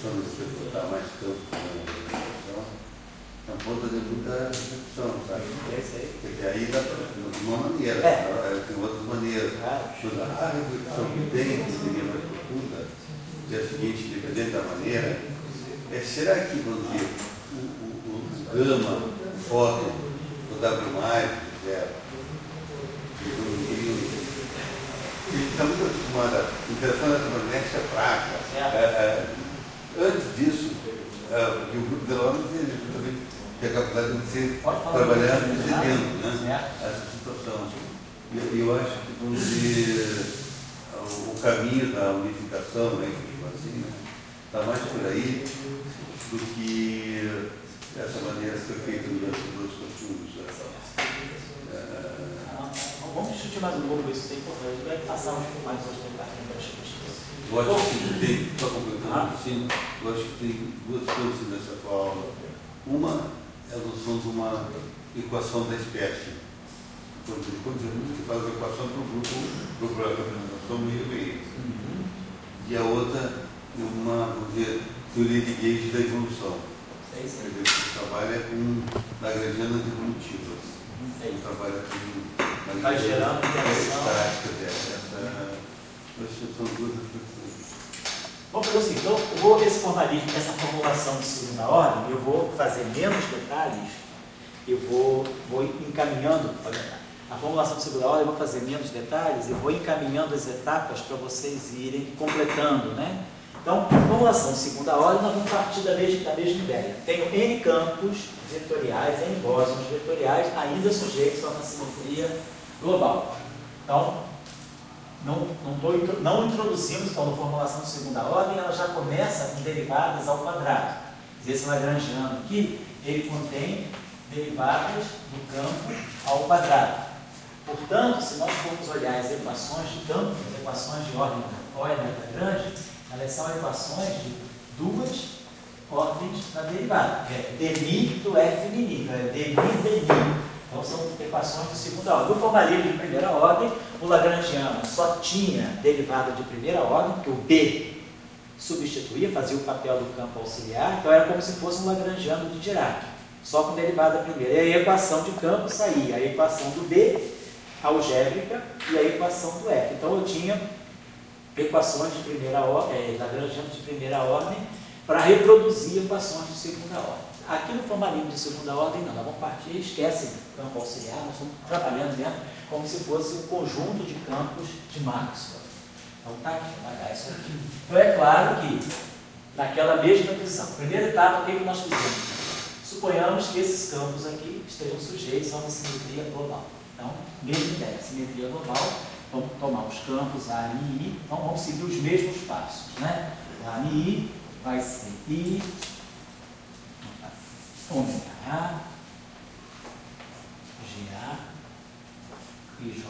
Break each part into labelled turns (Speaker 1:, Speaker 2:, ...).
Speaker 1: questão de você botar mais campo na educação, é um ponto de muita reflexão, sabe? Porque aí dá de uma maneira, tem outras maneiras. Mas a reflexão que tem, que seria mais profunda, é a seguinte, dependendo da maneira, será que, vamos dizer, o Gama, o Fóton, o W+, ele está muito acostumado a interação eletromagnética fraca. Antes disso, porque o grupo de Delano também tem a capacidade de ser trabalhando e cedendo, né? Essa situação. E eu acho que, vamos dizer, o caminho da unificação, né, assim, está mais por aí do que essa maneira de ser feita durante os dois costumes.
Speaker 2: Vamos discutir mais um pouco isso, é importante. Vai passar um pouco mais hoje detalhe.
Speaker 1: Eu acho que tem, só completando assim, eu acho que tem duas coisas nessa tua aula. Uma é a noção de uma equação da espécie. Quando você faz a equação para o grupo, para a representação meio. E a outra é uma, vamos dizer, teoria de Gauge da evolução. Quer dizer, você trabalha com lagrangianas evolutivas. Você trabalha com
Speaker 2: vai gerando
Speaker 1: estáticas. São duas reflexões.
Speaker 2: Vamos fazer o seguinte, então, eu vou esse formalismo, essa formulação de segunda ordem, eu vou fazer menos detalhes, eu vou encaminhando, a formulação de segunda ordem eu vou fazer menos detalhes e vou encaminhando as etapas para vocês irem completando, né? Então, formulação de segunda ordem, nós vamos partir da mesma ideia. Tenho N campos vetoriais, N bósons vetoriais, ainda sujeitos a uma simetria global. Então, não introduzimos, então, na formulação de segunda ordem, ela já começa com derivadas ao quadrado. Esse lagrangiano aqui, ele contém derivadas do campo ao quadrado. Portanto, se nós formos olhar as equações de campo, as equações de ordem Lagrange, elas são equações de duas ordens da derivada. É dmi do f mini, é dmi. Então, são equações de segunda ordem. No formalismo de primeira ordem, o lagrangiano só tinha derivada de primeira ordem, porque o B substituía, fazia o papel do campo auxiliar, então era como se fosse um lagrangiano de Dirac, só com derivada primeira. E aí a equação de campo saía, a equação do B, algébrica, e a equação do F. Então, eu tinha equações de primeira ordem, lagrangianos de primeira ordem, para reproduzir equações de segunda ordem. Aqui no formalismo de segunda ordem, não, nós vamos partir, esquece o campo auxiliar, nós estamos trabalhando mesmo como se fosse um conjunto de campos de Maxwell. Então, tá aqui, vai dar isso aqui. Então, é claro que, naquela mesma visão, primeira etapa, o que nós fizemos? Suponhamos que esses campos aqui estejam sujeitos a uma simetria global. Então, mesma ideia, simetria global, vamos tomar os campos A e I, então vamos seguir os mesmos passos, né? A e I vai ser I, ômega A, GA, IJ,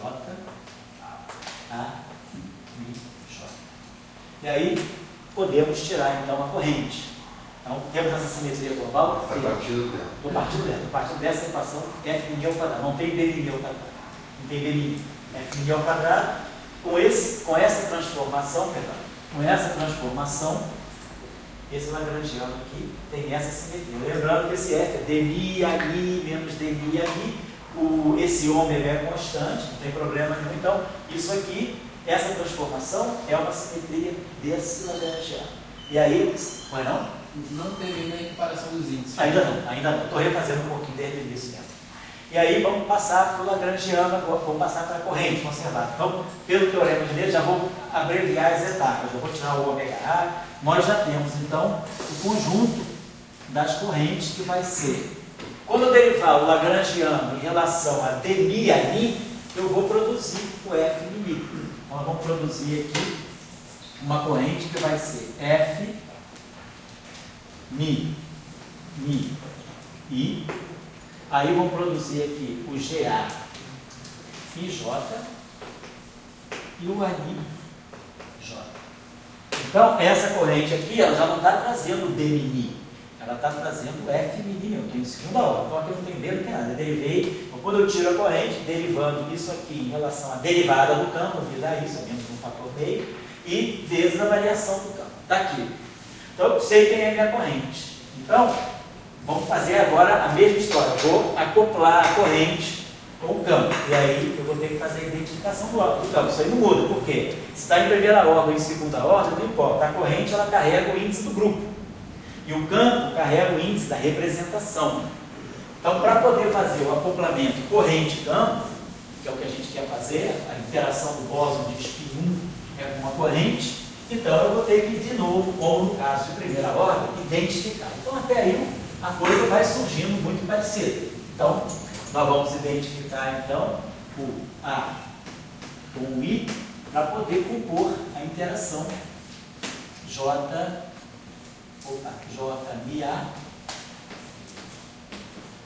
Speaker 2: A, I, J. E aí, podemos tirar então a corrente. Então, temos essa simetria global.
Speaker 1: Está partindo dela.
Speaker 2: Estou partindo dessa equação F mini ao quadrado. Não tem B mini ao quadrado. Não tem B mini. F mini ao quadrado. Com essa transformação, esse lagrangiano aqui tem essa simetria. Lembrando que esse F é dmi a I menos dmi a I. Esse ômega é constante, não tem problema nenhum. Então, isso aqui, essa transformação é uma simetria desse lagrangiano. E aí, não é não?
Speaker 3: Não termina a equiparação dos índices.
Speaker 2: Ainda não. Estou refazendo um pouquinho desde o início mesmo. E aí vamos passar para o lagrangiano, vamos passar para a corrente conservada. Então, pelo teorema de Leibniz, já vou abreviar as etapas. Já vou tirar o ômega A. Nós já temos, então, o conjunto das correntes que vai ser. Quando eu derivar o lagrangiano em relação a dmi a I, eu vou produzir o F mini. Então, nós vamos produzir aqui uma corrente que vai ser F Mi, I. Aí vamos produzir aqui o GA, IJ e o ANI, J. Então, essa corrente aqui, ela já não está trazendo o D mini, ela está trazendo o F mini, eu tenho segunda ordem. Então, aqui não tem medo, não tem nada. Eu derivei, então, quando eu tiro a corrente, derivando isso aqui em relação à derivada do campo, eu fiz isso, é menos um fator meio, e vezes a variação do campo. Está aqui. Então, eu sei quem é minha corrente. Então, vamos fazer agora a mesma história. Vou acoplar a corrente com o campo. E aí, eu vou ter que fazer a identificação do campo. Isso aí não muda. Por quê? Se está em primeira ordem ou em segunda ordem, não importa. A corrente, ela carrega o índice do grupo. E o campo carrega o índice da representação. Então, para poder fazer o acoplamento corrente-campo, que é o que a gente quer fazer, a interação do bóson de spin 1 é com uma corrente, então eu vou ter que, de novo, como no caso de primeira ordem, identificar. Então, até aí, a coisa vai surgindo muito parecida. Então, nós vamos identificar, então, o A com o I, para poder compor a interação J-MIA,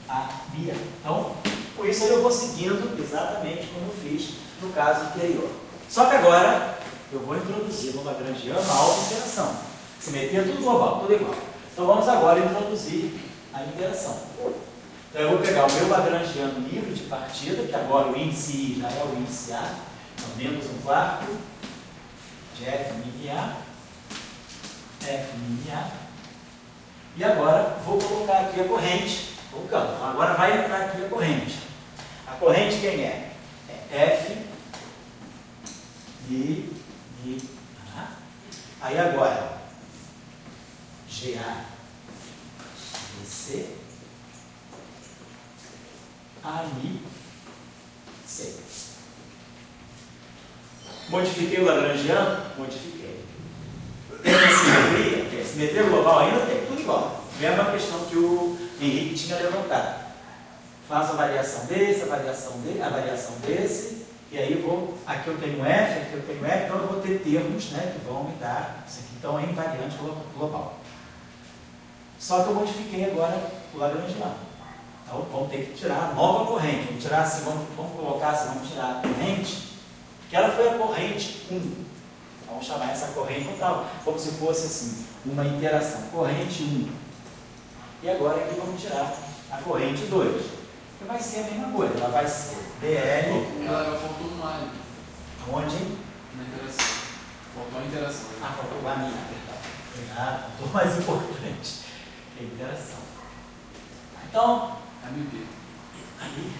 Speaker 2: A-MIA. Então, com isso aí eu vou seguindo exatamente como eu fiz no caso anterior. Só que agora eu vou introduzir no lagrangiano a auto-interação. Simetria tudo global, tudo igual. Então vamos agora introduzir a interação. Então eu vou pegar o meu lagrangiano livre de partida, que agora o índice I já é o índice A, então menos 1/4 de F min A, F min A. E agora vou colocar aqui a corrente com o campo. Então, agora vai entrar aqui a corrente. A corrente quem é? É F min A. Aí agora GA BC ANI C. Modifiquei o lagrangiano? Modifiquei. Tem a simetria? Tem. Simetria global ainda tem, tudo igual. Mesma questão que o Henrique tinha levantado. Faço a variação desse, a variação desse, e aí vou, aqui eu tenho F, aqui eu tenho F, então eu vou ter termos, né, que vão me dar, isso aqui então é invariante global. Só que eu modifiquei agora o lagrangiano. Então vamos ter que tirar a nova corrente. Vamos tirar assim, vamos colocar assim, vamos tirar a corrente, que ela foi a corrente 1. Vamos chamar essa corrente como se fosse assim, uma interação. Corrente 1. E agora aqui vamos tirar a corrente 2. Que vai ser a mesma coisa, ela vai ser DL.
Speaker 3: Ela faltou um A
Speaker 2: Onde?
Speaker 3: na interação. Faltou a interação.
Speaker 2: Ah, faltou a minha, verdade. Faltou o mais importante, que é a interação. Então,
Speaker 3: MB.
Speaker 2: aí.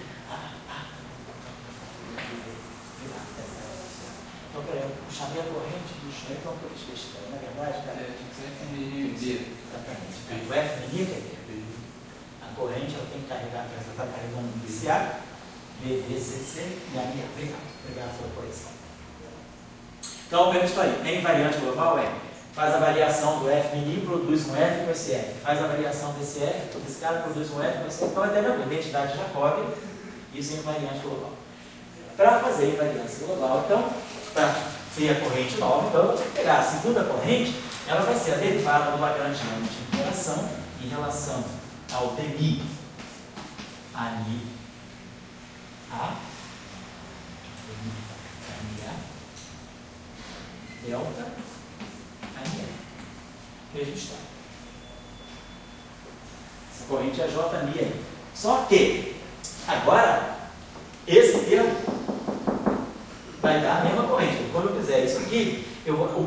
Speaker 2: Então, peraí, eu chamei a corrente do chão, então eu fiz besteira. Na verdade, cara.
Speaker 3: Tinha que ser FMB.
Speaker 2: Exatamente. O F menino, a corrente ela tem que carregar, ela está carregando o BCA, BDCC e a minha. Obrigado pela correção. Então, mesma história. Tem variante global? Faz a variação do F menino, produz um F com esse F. Faz a variação desse F, desse cara produz um F com esse F. Então, até a identidade de Jacob, isso é invariante global. Para fazer invariância global, então, para ser a corrente nova, então, eu vou pegar a segunda corrente, ela vai ser a derivada do lagrangiano de interação em relação ao DMI, ANI, A, delta, ANI. Registrar. Essa corrente é J-MI. Só que, agora, esse termo vai dar a mesma corrente. Quando eu fizer isso aqui,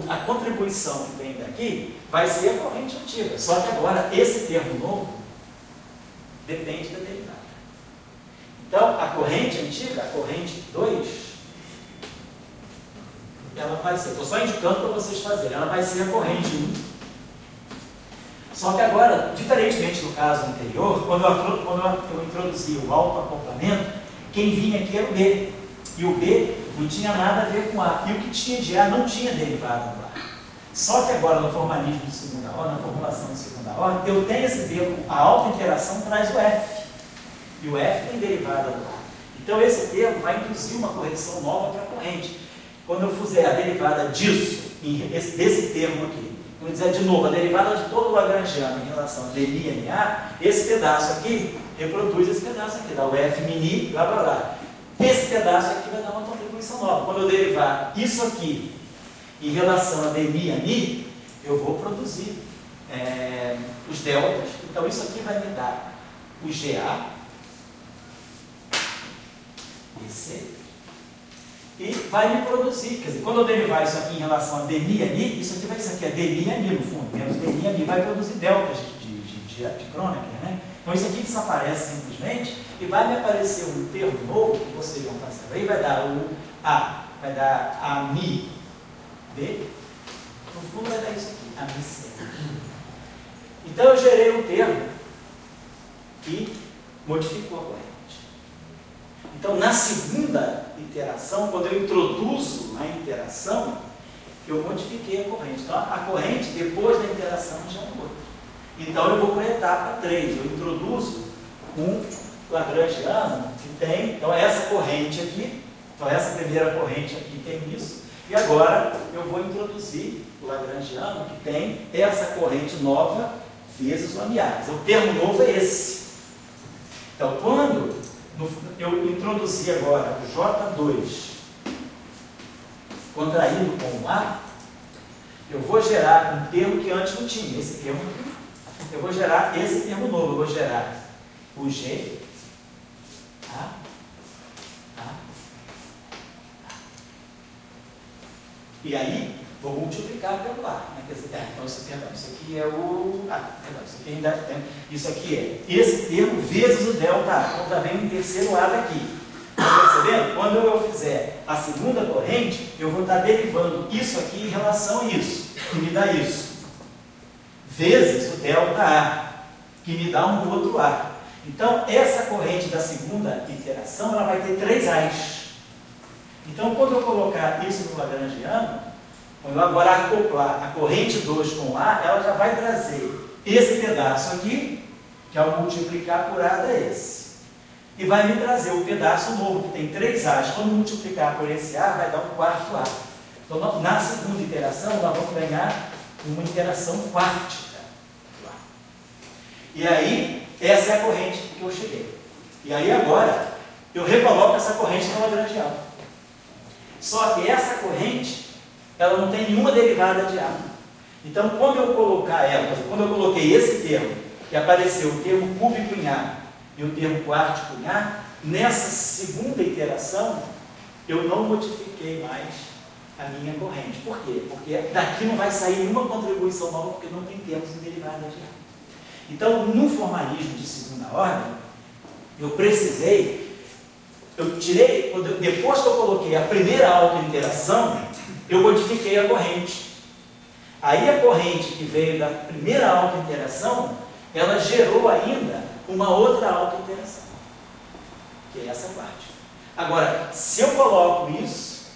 Speaker 2: a contribuição que vem daqui vai ser a corrente antiga. Só que agora, esse termo novo depende da derivada. Então, a corrente antiga, a corrente 2, ela vai ser, estou só indicando para vocês fazerem, ela vai ser a corrente 1. Só que agora, diferentemente do caso anterior, quando eu introduzi o autoacoplamento, quem vinha aqui era o B. E o B não tinha nada a ver com A. E o que tinha de A não tinha derivada no A. Só que agora, no formalismo de segunda ordem, na formulação de segunda ordem, eu tenho esse termo, a autointeração traz o F. E o F tem derivada do A. Então, esse termo vai induzir uma correção nova para a corrente. Quando eu fizer a derivada disso, desse termo aqui, vou dizer de novo, a derivada de todo o lagrangiano em relação a DMI e NA, esse pedaço aqui reproduz esse pedaço aqui, dá o F mini, blá blá blá. Esse pedaço aqui vai dar uma contribuição nova. Quando eu derivar isso aqui em relação a DMI e ANI, eu vou produzir os deltas. Então, isso aqui vai me dar o GA, BC, e vai me produzir. Quer dizer, quando eu derivar isso aqui em relação a dmi ali, isso aqui vai ser aqui, a dmi ali no fundo, menos dmi ali, vai produzir deltas de Kronecker, né? Então isso aqui desaparece simplesmente e vai me aparecer um termo novo que vocês vão fazer. Aí vai dar o A, vai dar a mi B, no fundo vai dar isso aqui, a mi C. Então eu gerei um termo que modificou a corrente. Então na segunda iteração, quando eu introduzo a interação, eu modifiquei a corrente. Então a corrente depois da interação já mudou. Então eu vou para a etapa 3, eu introduzo um lagrangiano que tem, então essa corrente aqui, então essa primeira corrente aqui tem isso, e agora eu vou introduzir o lagrangiano que tem essa corrente nova vezes o lamiares. O termo novo é esse. Então quando eu introduzi agora o J2 contraído com o A, eu vou gerar um termo que antes não tinha, esse termo aqui. Eu vou gerar esse termo novo, eu vou gerar o G, A. E aí, vou multiplicar pelo A. Né? Quer dizer, então isso aqui é o A. Isso aqui ainda tem. Isso aqui é esse termo vezes o delta A. Então já vem um terceiro A daqui. Está percebendo? Quando eu fizer a segunda corrente, eu vou estar derivando isso aqui em relação a isso, que me dá isso. Vezes o delta A, que me dá um outro A. Então, essa corrente da segunda iteração, ela vai ter 3 A's. Então, quando eu colocar isso no lagrangiano, quando eu agora acoplar a corrente 2 com A, ela já vai trazer esse pedaço aqui, que ao multiplicar por A dá esse. E vai me trazer o pedaço novo, que tem 3 A's. Quando multiplicar por esse A, vai dar um quarto A. Então, na segunda iteração, nós vamos ganhar uma interação quártica. E aí, essa é a corrente que eu cheguei. E aí agora, eu recoloco essa corrente no lagrangiano. Só que essa corrente, ela não tem nenhuma derivada de A. Então, quando eu colocar ela, quando eu coloquei esse termo, que apareceu o termo cúbico em A e o termo quártico em A, nessa segunda iteração, eu não modifiquei mais a minha corrente. Por quê? Porque daqui não vai sair nenhuma contribuição nova, porque não tem termos em derivada de A. Então, no formalismo de segunda ordem, eu tirei, depois que eu coloquei a primeira autointeração, eu modifiquei a corrente. Aí a corrente que veio da primeira autointeração, ela gerou ainda uma outra autointeração, que é essa parte. Agora, se eu coloco isso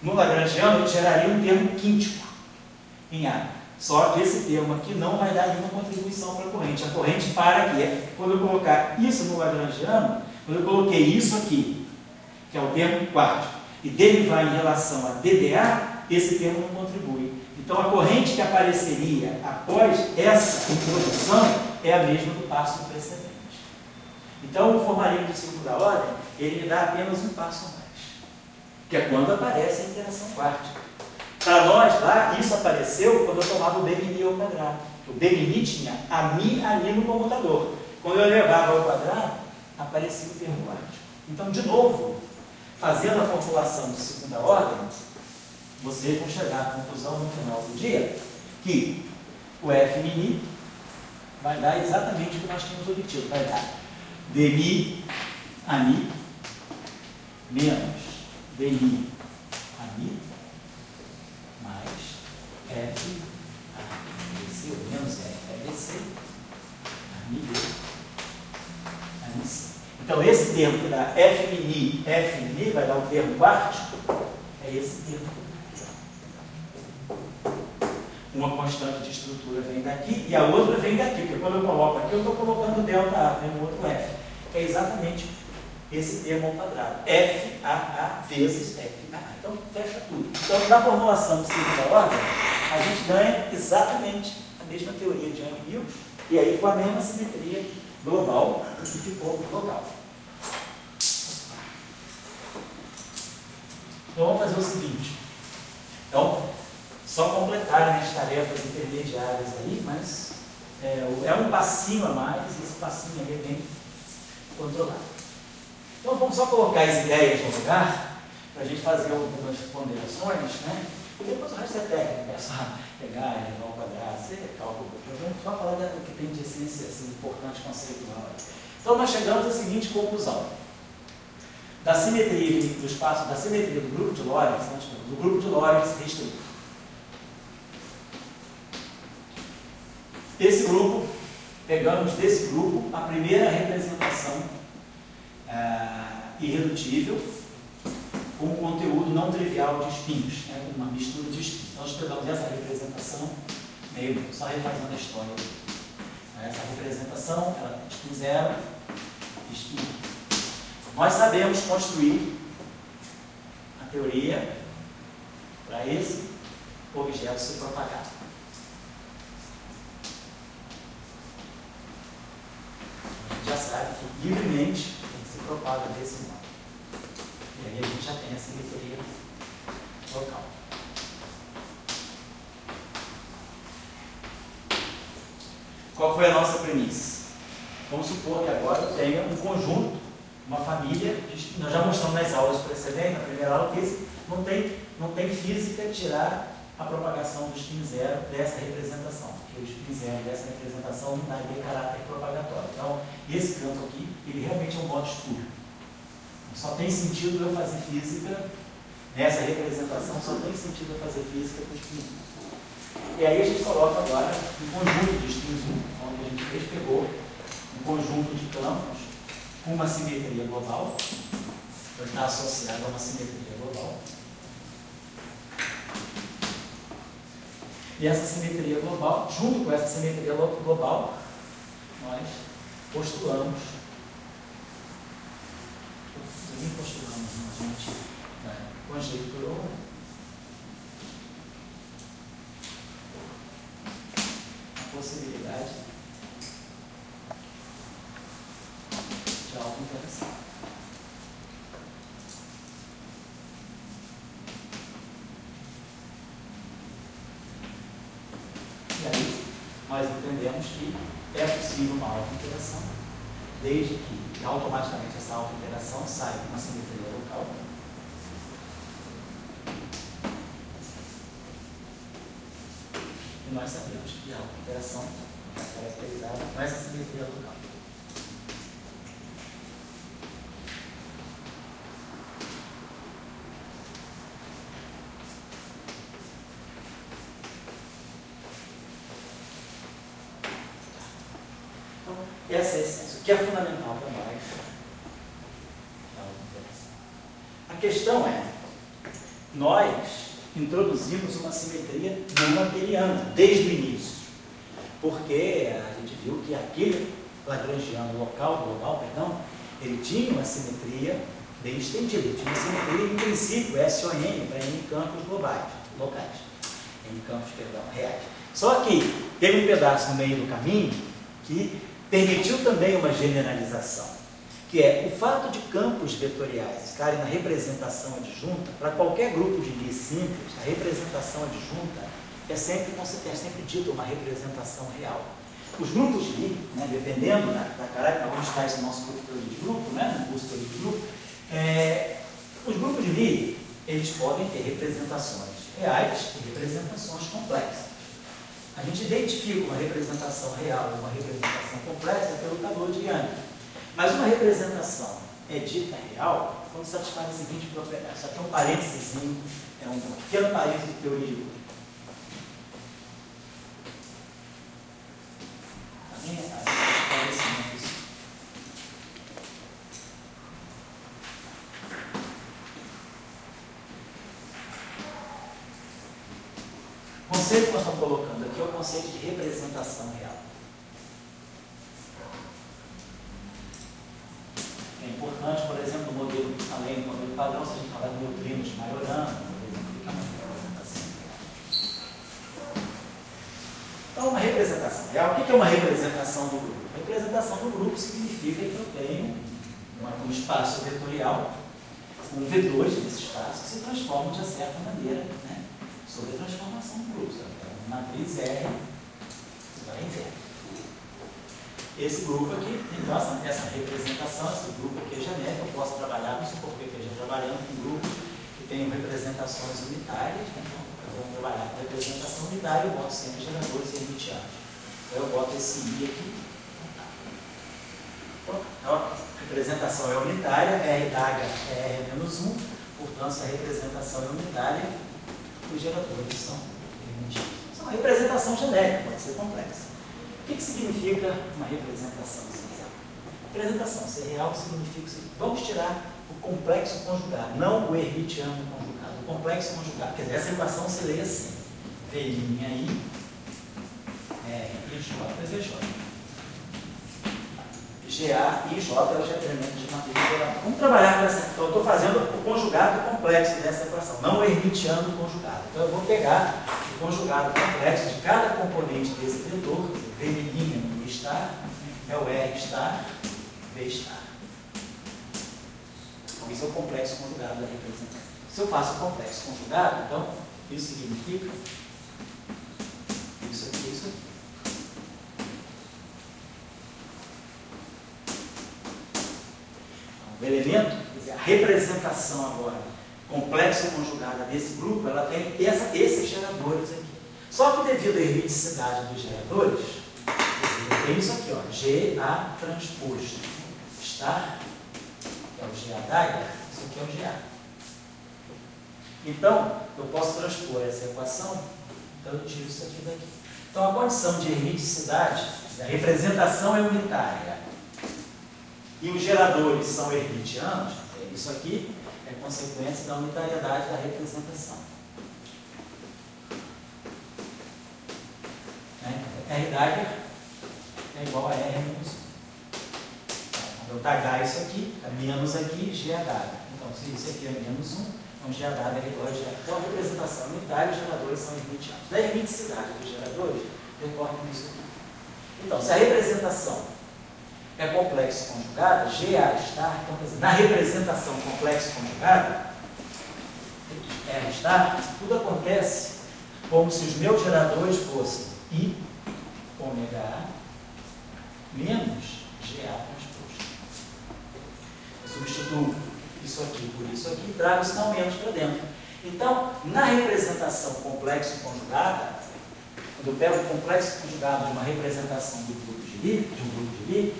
Speaker 2: no lagrangiano, eu geraria um termo quíntico em A. Só que esse termo aqui não vai dar nenhuma contribuição para a corrente. A corrente para aqui. Quando eu colocar isso no lagrangiano, quando eu coloquei isso aqui, que é o termo quádrico, e derivar em relação a DDA, esse termo não contribui. Então a corrente que apareceria após essa introdução é a mesma do passo precedente. Então o formalismo de segunda ordem, ele me dá apenas um passo a mais, que é quando aparece a interação quártica. Para nós lá, isso apareceu quando eu tomava o Bmini ao quadrado. O Bmini tinha a mi ali no comutador. Quando eu elevava ao quadrado, aparecia o termo quártico. Então, de novo, fazendo a formulação de segunda ordem, vocês vão chegar à conclusão no final do dia que o F mini vai dar exatamente o que nós tínhamos obtido. Vai dar dmi a mi menos dmi a mi mais F ABC, ou menos F ABC, a mi B, a mi C. Então, esse termo que dá F mini, vai dar o termo quártico, é esse termo. Uma constante de estrutura vem daqui e a outra vem daqui, porque quando eu coloco aqui, eu estou colocando delta A, vem no outro F. É exatamente esse termo ao quadrado. FAA vezes FAA. Então, fecha tudo. Então, na formulação de segunda ordem, a gente ganha exatamente a mesma teoria de Young-Mills, e aí com a mesma simetria global que ficou local. Então, vamos fazer o seguinte. Então, só completarem as tarefas intermediárias aí, mas é um passinho a mais, e esse passinho aí é bem controlado. Então, vamos só colocar as ideias no lugar. para a gente fazer algumas ponderações, né? E depois o resto é técnico, é só pegar, elevar ao quadrado, você cálculo. Vamos só falar do que tem de essência assim, importante conceitual. Então nós chegamos à seguinte conclusão. Da simetria do espaço, da simetria do grupo de Lorentz, né, do grupo de Lorentz restrito. Esse grupo, pegamos desse grupo a primeira representação irredutível com um conteúdo não trivial de espinhos, né, com uma mistura de espinhos. Então, nós pegamos essa representação, meio só refazendo a história. Essa representação, ela tem espinho zero, espinho. Nós sabemos construir a teoria para esse objeto se propagar. A gente já sabe que livremente se propaga desse modo. E aí a gente já tem a simetria local. Qual foi a nossa premissa? Vamos supor que agora eu tenha um conjunto, uma família, nós já mostramos nas aulas precedentes, na primeira aula, que não tem física tirar a propagação do spin zero dessa representação, porque o spin zero dessa representação não daria caráter propagatório. Então, esse campo aqui, ele realmente é um modo espúrio. Só tem sentido eu fazer física, nessa representação, só tem sentido eu fazer física com spin 1. E aí a gente coloca agora um conjunto de spins 1, onde a gente pegou um conjunto de campos com uma simetria global, então está associado a uma simetria global. E essa simetria global, junto com essa simetria global, nós postulamos, nem postulamos, a gente conjecturou a possibilidade de autointeração. E aí, nós entendemos que é possível uma autointeração, desde que automaticamente essa autointeração sai de uma simetria local. E nós sabemos que a autointeração é caracterizada com essa simetria local. Essa é a essência, o que é fundamental para nós. A questão é, nós introduzimos uma simetria não abeliana desde o início, porque a gente viu que aquele lagrangiano local, global, perdão, ele tinha uma simetria bem estendida, ele tinha uma simetria em princípio S-O-N para N campos globais, locais, N campos, perdão, reais. Só que teve um pedaço no meio do caminho que permitiu também uma generalização, que é o fato de campos vetoriais estarem na representação adjunta, para qualquer grupo de Lie simples, a representação adjunta é sempre dita uma representação real. Os grupos de Lie, né, dependendo da característica, vamos estar esse nosso curso de grupo, né, no curso de grupo, os grupos de Lie, eles podem ter representações reais e representações complexas. A gente identifica uma representação real e uma representação complexa pelo calor de Young. Mas uma representação é dita real quando satisfaz a seguinte propriedade. Isso aqui é um parênteses, é um pequeno parênteses de teoria de grupo. Tá bem? O conceito que nós estamos colocando aqui é o conceito de representação real. É importante, por exemplo, no modelo, além do modelo padrão, se a gente falar de neutrinos de Majorana, por exemplo, que é uma representação real. Então, uma representação real, o que é uma representação do grupo? A representação do grupo significa que eu tenho um espaço vetorial, com vetores desse espaço que se transformam de certa maneira, né, sobre a transformação do grupo. Então, matriz R vai em V. Esse grupo aqui, então essa representação, esse grupo aqui é genérico, eu posso trabalhar, não sei por que eu já trabalhando com grupos tenho representações unitárias, né? Então, vamos trabalhar com representação unitária, eu boto sempre geradores hermitianos. Então, eu boto esse I aqui. Então, a representação é unitária, R d'H é R-1, portanto, se a representação é unitária, os geradores são hermitianos. Isso é uma representação genérica, pode ser complexa. O que significa uma representação serial? Representação serial significa o seguinte: vamos tirar o complexo conjugado, não o hermitiano conjugado, o complexo conjugado. Quer dizer, essa equação se lê assim: V' I, R, I, J, VJ. GA e J é o geramento de matriz geral. Vamos trabalhar com essa. Então, eu estou fazendo o conjugado complexo dessa equação, não o hermitiano conjugado. Então, eu vou pegar o conjugado complexo de cada componente desse vetor, V' no I star, é o R star, V star. Então, isso é o complexo conjugado da representação. Se eu faço o complexo conjugado, então, isso significa isso aqui, isso aqui. O elemento, quer dizer, a representação agora, complexo conjugada desse grupo, ela tem esses geradores aqui. Só que devido à ermiticidade dos geradores, eu tenho isso aqui, ó, GA transposto. Está, que é o GA d'H, isso aqui é o GA. Então, eu posso transpor essa equação, então eu tiro isso aqui daqui. Então, a condição de ermiticidade, a representação é unitária, e os geradores são hermitianos, isso aqui é consequência da unitariedade da representação. R d'H é igual a R menos 1. Quando eu tagar isso aqui, é menos aqui, GH. Então, se isso aqui é menos 1, então GH é igual a GH. Então, a representação unitária, os geradores são hermitianos. Da hermiticidade dos geradores, decorre isso aqui. Então, se a representação é complexo conjugada, GA star, então, quer dizer, na representação complexo conjugada, R star, tudo acontece como se os meus geradores fossem I, ômega A, menos GA transposto. Eu substituo isso aqui por isso aqui e trago esse não menos para dentro. Então, na representação complexo conjugada, quando eu pego o complexo conjugado de uma representação do grupo de Lie,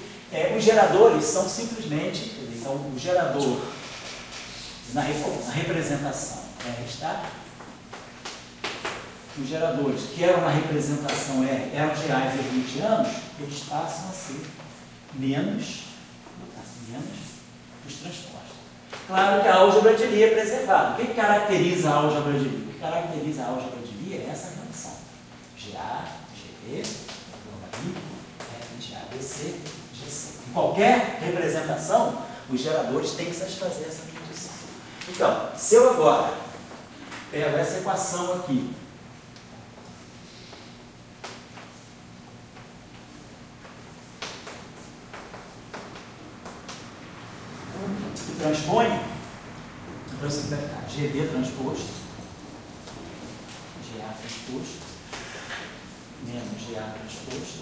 Speaker 2: os geradores são simplesmente, então, o gerador na representação R star, os geradores que eram na representação R eram gerais hermitianos, eles passam a ser menos os transpostos. Claro que a álgebra de Lie é preservada. O que caracteriza a álgebra de Lie? O que caracteriza a álgebra de Lie é essa relação. GA, GV, I, F de A, BC, GC. Em qualquer representação, os geradores têm que satisfazer essa condição. Então, se eu agora pego essa equação aqui, e transponho, então isso aqui vai ficar GV transposto, GA transposto, menos GA transposto,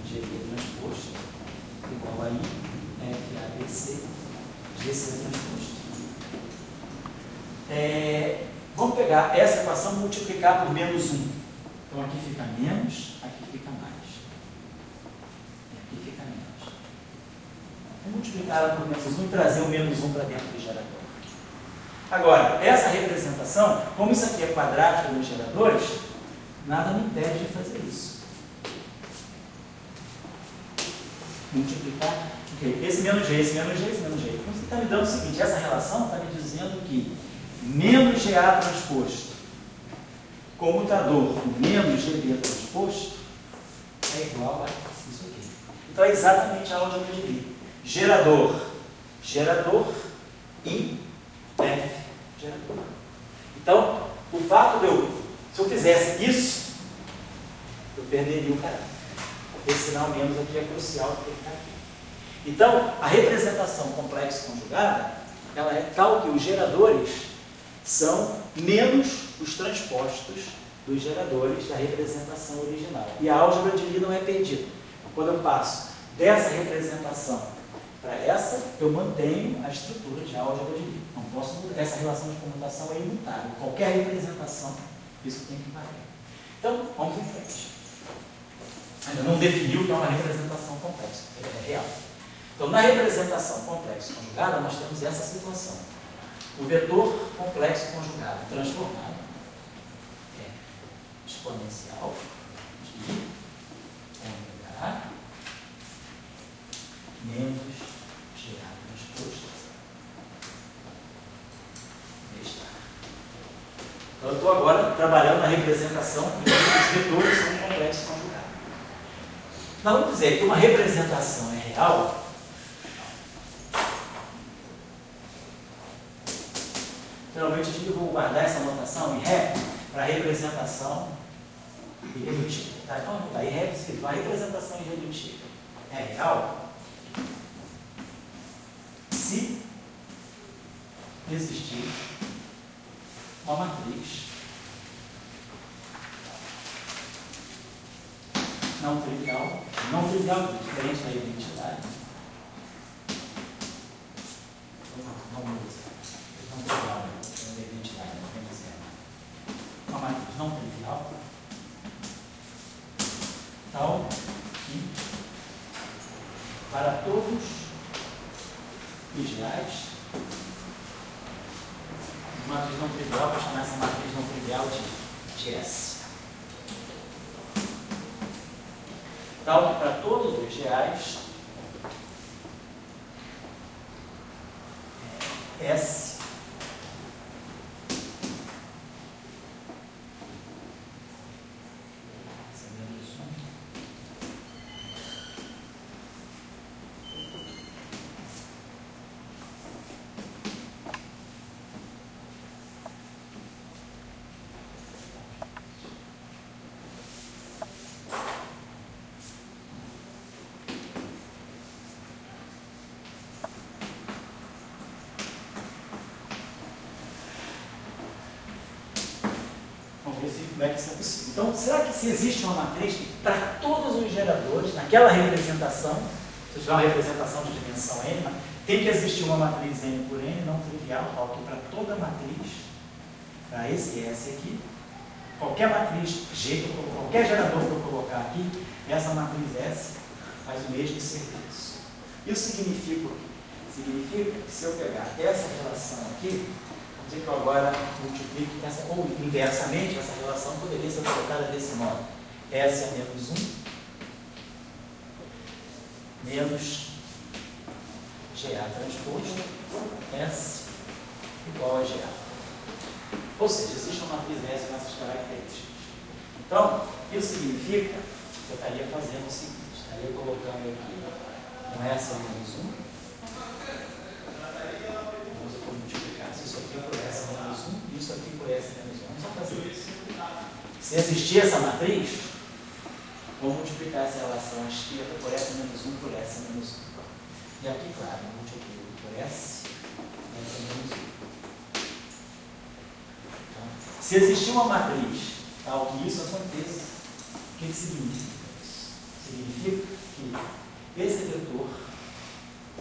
Speaker 2: GV transposto, igual a I, FABC, GC transposto. Vamos pegar essa equação e multiplicar por menos 1. Então aqui fica menos, aqui fica mais. E aqui fica menos. Vou multiplicar ela por menos 1 e trazer o menos 1 para dentro do gerador. Agora, essa representação, como isso aqui é quadrático nos geradores, nada me impede de fazer isso. Multiplicar, ok, esse menos G, esse menos G, esse menos G. Então você está me dando o seguinte, essa relação está me dizendo que menos GA transposto comutador por menos GB transposto é igual a isso aqui. Então é exatamente a álgebra de Lie. Gerador e F gerador. Então, o fato de se eu fizesse isso, eu perderia o caráter. Esse sinal menos aqui é crucial porque ele está aqui. Então, a representação complexa conjugada, ela é tal que os geradores são menos os transpostos dos geradores da representação original. E a álgebra de Lie não é perdida. Quando eu passo dessa representação Para essa, eu mantenho a estrutura de álgebra de Lie. Não posso mudar. Essa relação de comutação é imutável. Qualquer representação, isso tem que variar. Então, vamos em frente. Ainda não definiu o que é uma representação complexa, é real. Então, na representação complexa conjugada, nós temos essa situação. O vetor complexo conjugado transformado é exponencial de ômega menos GA transposto estar. Então, eu estou agora trabalhando na representação em que os vetores são complexos conjugados. Nós vamos dizer que uma representação é real. Geralmente eu vou guardar essa notação em ré para representação irredutível. Tá? Então, vou botar em ré escrito a representação irredutível é real se existir uma matriz não trivial, diferente da identidade. Não muda. Não trivial, da identidade, não tem que ser. Uma matriz não trivial. Tal que, para todos os gerais, matriz não trivial, vou chamar essa matriz não trivial de S. Tal que, para todos os gerais, S como é que isso é possível. Então, será que se existe uma matriz que, para todos os geradores, naquela representação, se tiver uma representação de dimensão n, tem que existir uma matriz n por n não trivial, tal que para toda matriz, para esse S aqui, qualquer matriz G, qualquer gerador que eu colocar aqui, essa matriz S faz o mesmo serviço. Isso significa o quê? Significa que se eu pegar essa relação aqui, vamos dizer que eu agora multiplico essa, ou inversamente, essa relação poderia ser colocada desse modo. S é menos 1 menos GA transposto S igual a GA. Ou seja, existe uma matriz S com essas características. Então, isso significa que eu estaria fazendo o seguinte, estaria colocando aqui um S é menos 1. Isso aqui por S menos 1, isso aqui por S menos 1. Vamos só fazer isso. Se existir essa matriz, vou multiplicar essa relação à esquerda por S menos 1 por S menos 1. E aqui, claro, eu multiplico por S menos 1. Então, se existir uma matriz tal que isso aconteça, o que significa isso? Significa que esse vetor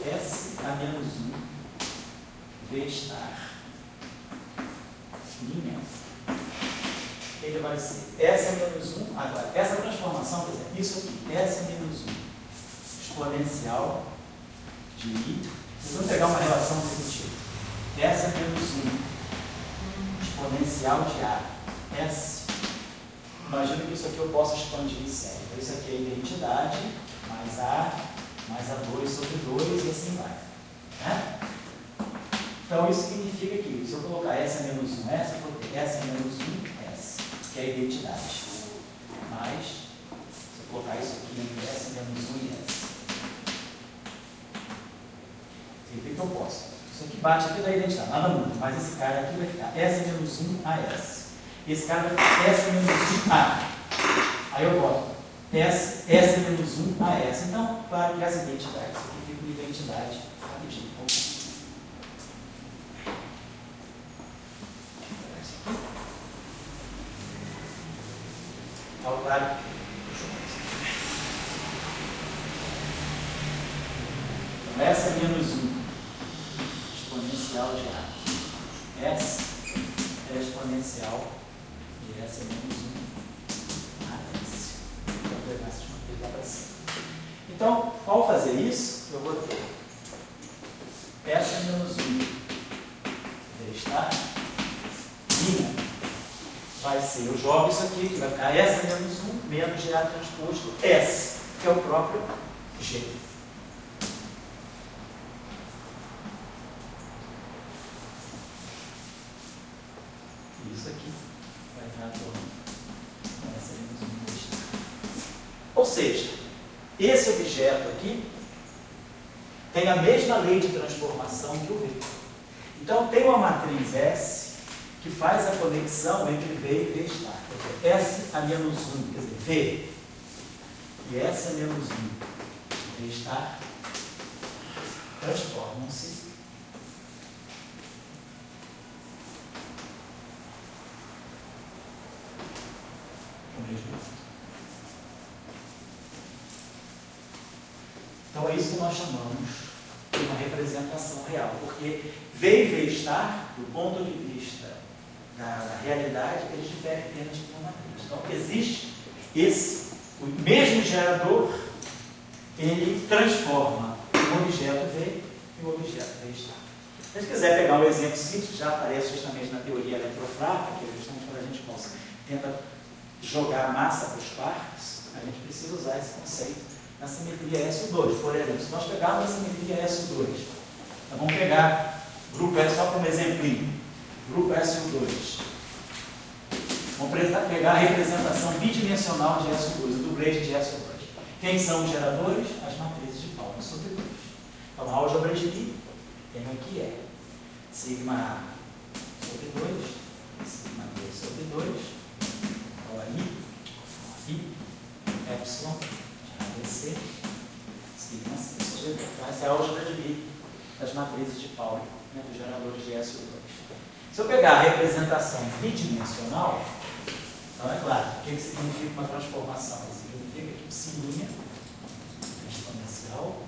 Speaker 2: S a menos 1 V estar linha, ele vai ser S a menos 1, agora, essa transformação, por exemplo, isso aqui, S a menos 1, exponencial de I, vamos pegar uma relação desse tipo, S a menos 1, exponencial de A, S, imagina que isso aqui eu posso expandir em série, então isso aqui é identidade, mais A2 sobre 2 e assim vai, né? Então, isso significa que, se eu colocar S a menos 1, S, eu vou ter S a menos 1, S, que é a identidade. Mas, se eu colocar isso aqui entre S a menos 1 e S, significa que eu posso. Isso aqui bate aqui da identidade, nada muda, mas esse cara aqui vai ficar S a menos 1 a S. E esse cara vai ficar S a menos 1 a. Aí eu boto S a menos 1 a S. Então, claro que essa identidade, isso aqui fica uma identidade rapidinho. Ao claro. Então, essa menos 1 exponencial de A. S é exponencial de S é menos 1 a S. Vou levar essas coisas lá para cima. Então, ao fazer isso, eu vou ter S é menos 1 V estar vai ser, eu jogo isso aqui, que vai ficar S é menos 1 menos GA transposto S, que é o próprio G. Isso aqui vai estar torno S é menos 1 V estar. Ou seja, esse objeto aqui tem a mesma lei de transformação que o V. Então, tem uma matriz S que faz a conexão entre V e V estar. S a menos 1, quer dizer, V e S a menos 1, V estar, transformam-se no mesmo. Então, é isso que nós chamamos de uma representação real, porque V e V estar, do ponto de vista da realidade, eles diferem apenas de uma matriz. Então, existe o mesmo gerador, ele transforma o objeto V e o objeto V estar. Se a gente quiser pegar um exemplo simples, que já aparece justamente na teoria eletrofrática, que é justamente quando a gente tenta jogar massa para os quartos, a gente precisa usar esse conceito na simetria SO2. Por exemplo, se nós pegarmos a simetria SO2, nós vamos pegar grupo S só como exemplinho. Grupo SO2. Vamos pegar a representação bidimensional de SO2, o dublês de SO2. Quem são os geradores? As matrizes de Pauli sobre 2. Então, a álgebra de Lie tem aqui é sigma A sobre 2, sigma B sobre 2, então I, epsilon, ABC, sigma C sobre 2. Então, essa é a álgebra de Lie das matrizes de Pauli, né, dos geradores de SO2. Se eu pegar a representação bidimensional, então é claro, o que significa uma transformação? Significa que psi exponencial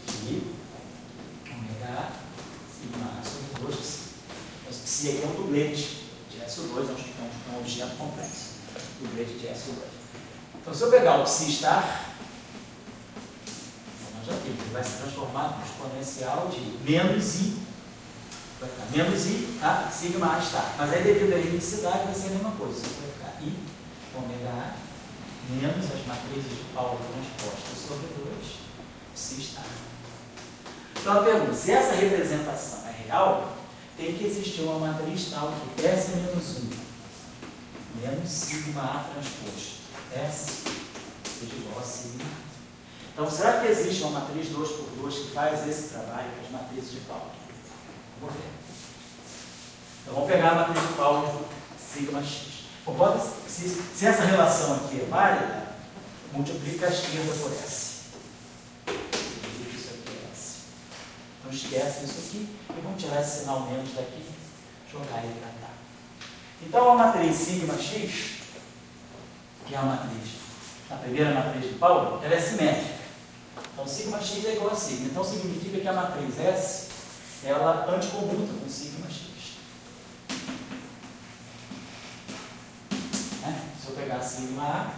Speaker 2: de ômega sigma A sobre 2 psi. Então, psi aqui é um dublete de SO2, é um objeto complexo, dublete de SO2. Então, se eu pegar o psi estar, nós já vimos, ele vai se transformar no exponencial de menos I. Vai ficar menos I, tá? Sigma A estar. Mas aí, devido à unicidade, vai ser a mesma coisa. Vai ficar I, ômega A, menos as matrizes de Pauli transpostas sobre 2, psi estar. Então, a pergunta, se essa representação é real, tem que existir uma matriz tal que S é menos 1, menos sigma A transposto. S seja igual a sigma A. Então, será que existe uma matriz 2 por 2 que faz esse trabalho com as matrizes de Pauli? Vamos ver. Então, vamos pegar a matriz de Pauli do sigma x. Bom, se essa relação aqui é válida, multiplica a esquerda por S. Isso aqui é S. Então, esquece isso aqui e vamos tirar esse sinal menos daqui e jogar ele para cá. Então, a matriz sigma x, que é a primeira matriz de Pauli, ela é simétrica. Então, sigma x é igual a sigma. Então, significa que a matriz S ela anticomuta com sigma x. Se eu pegar sigma A,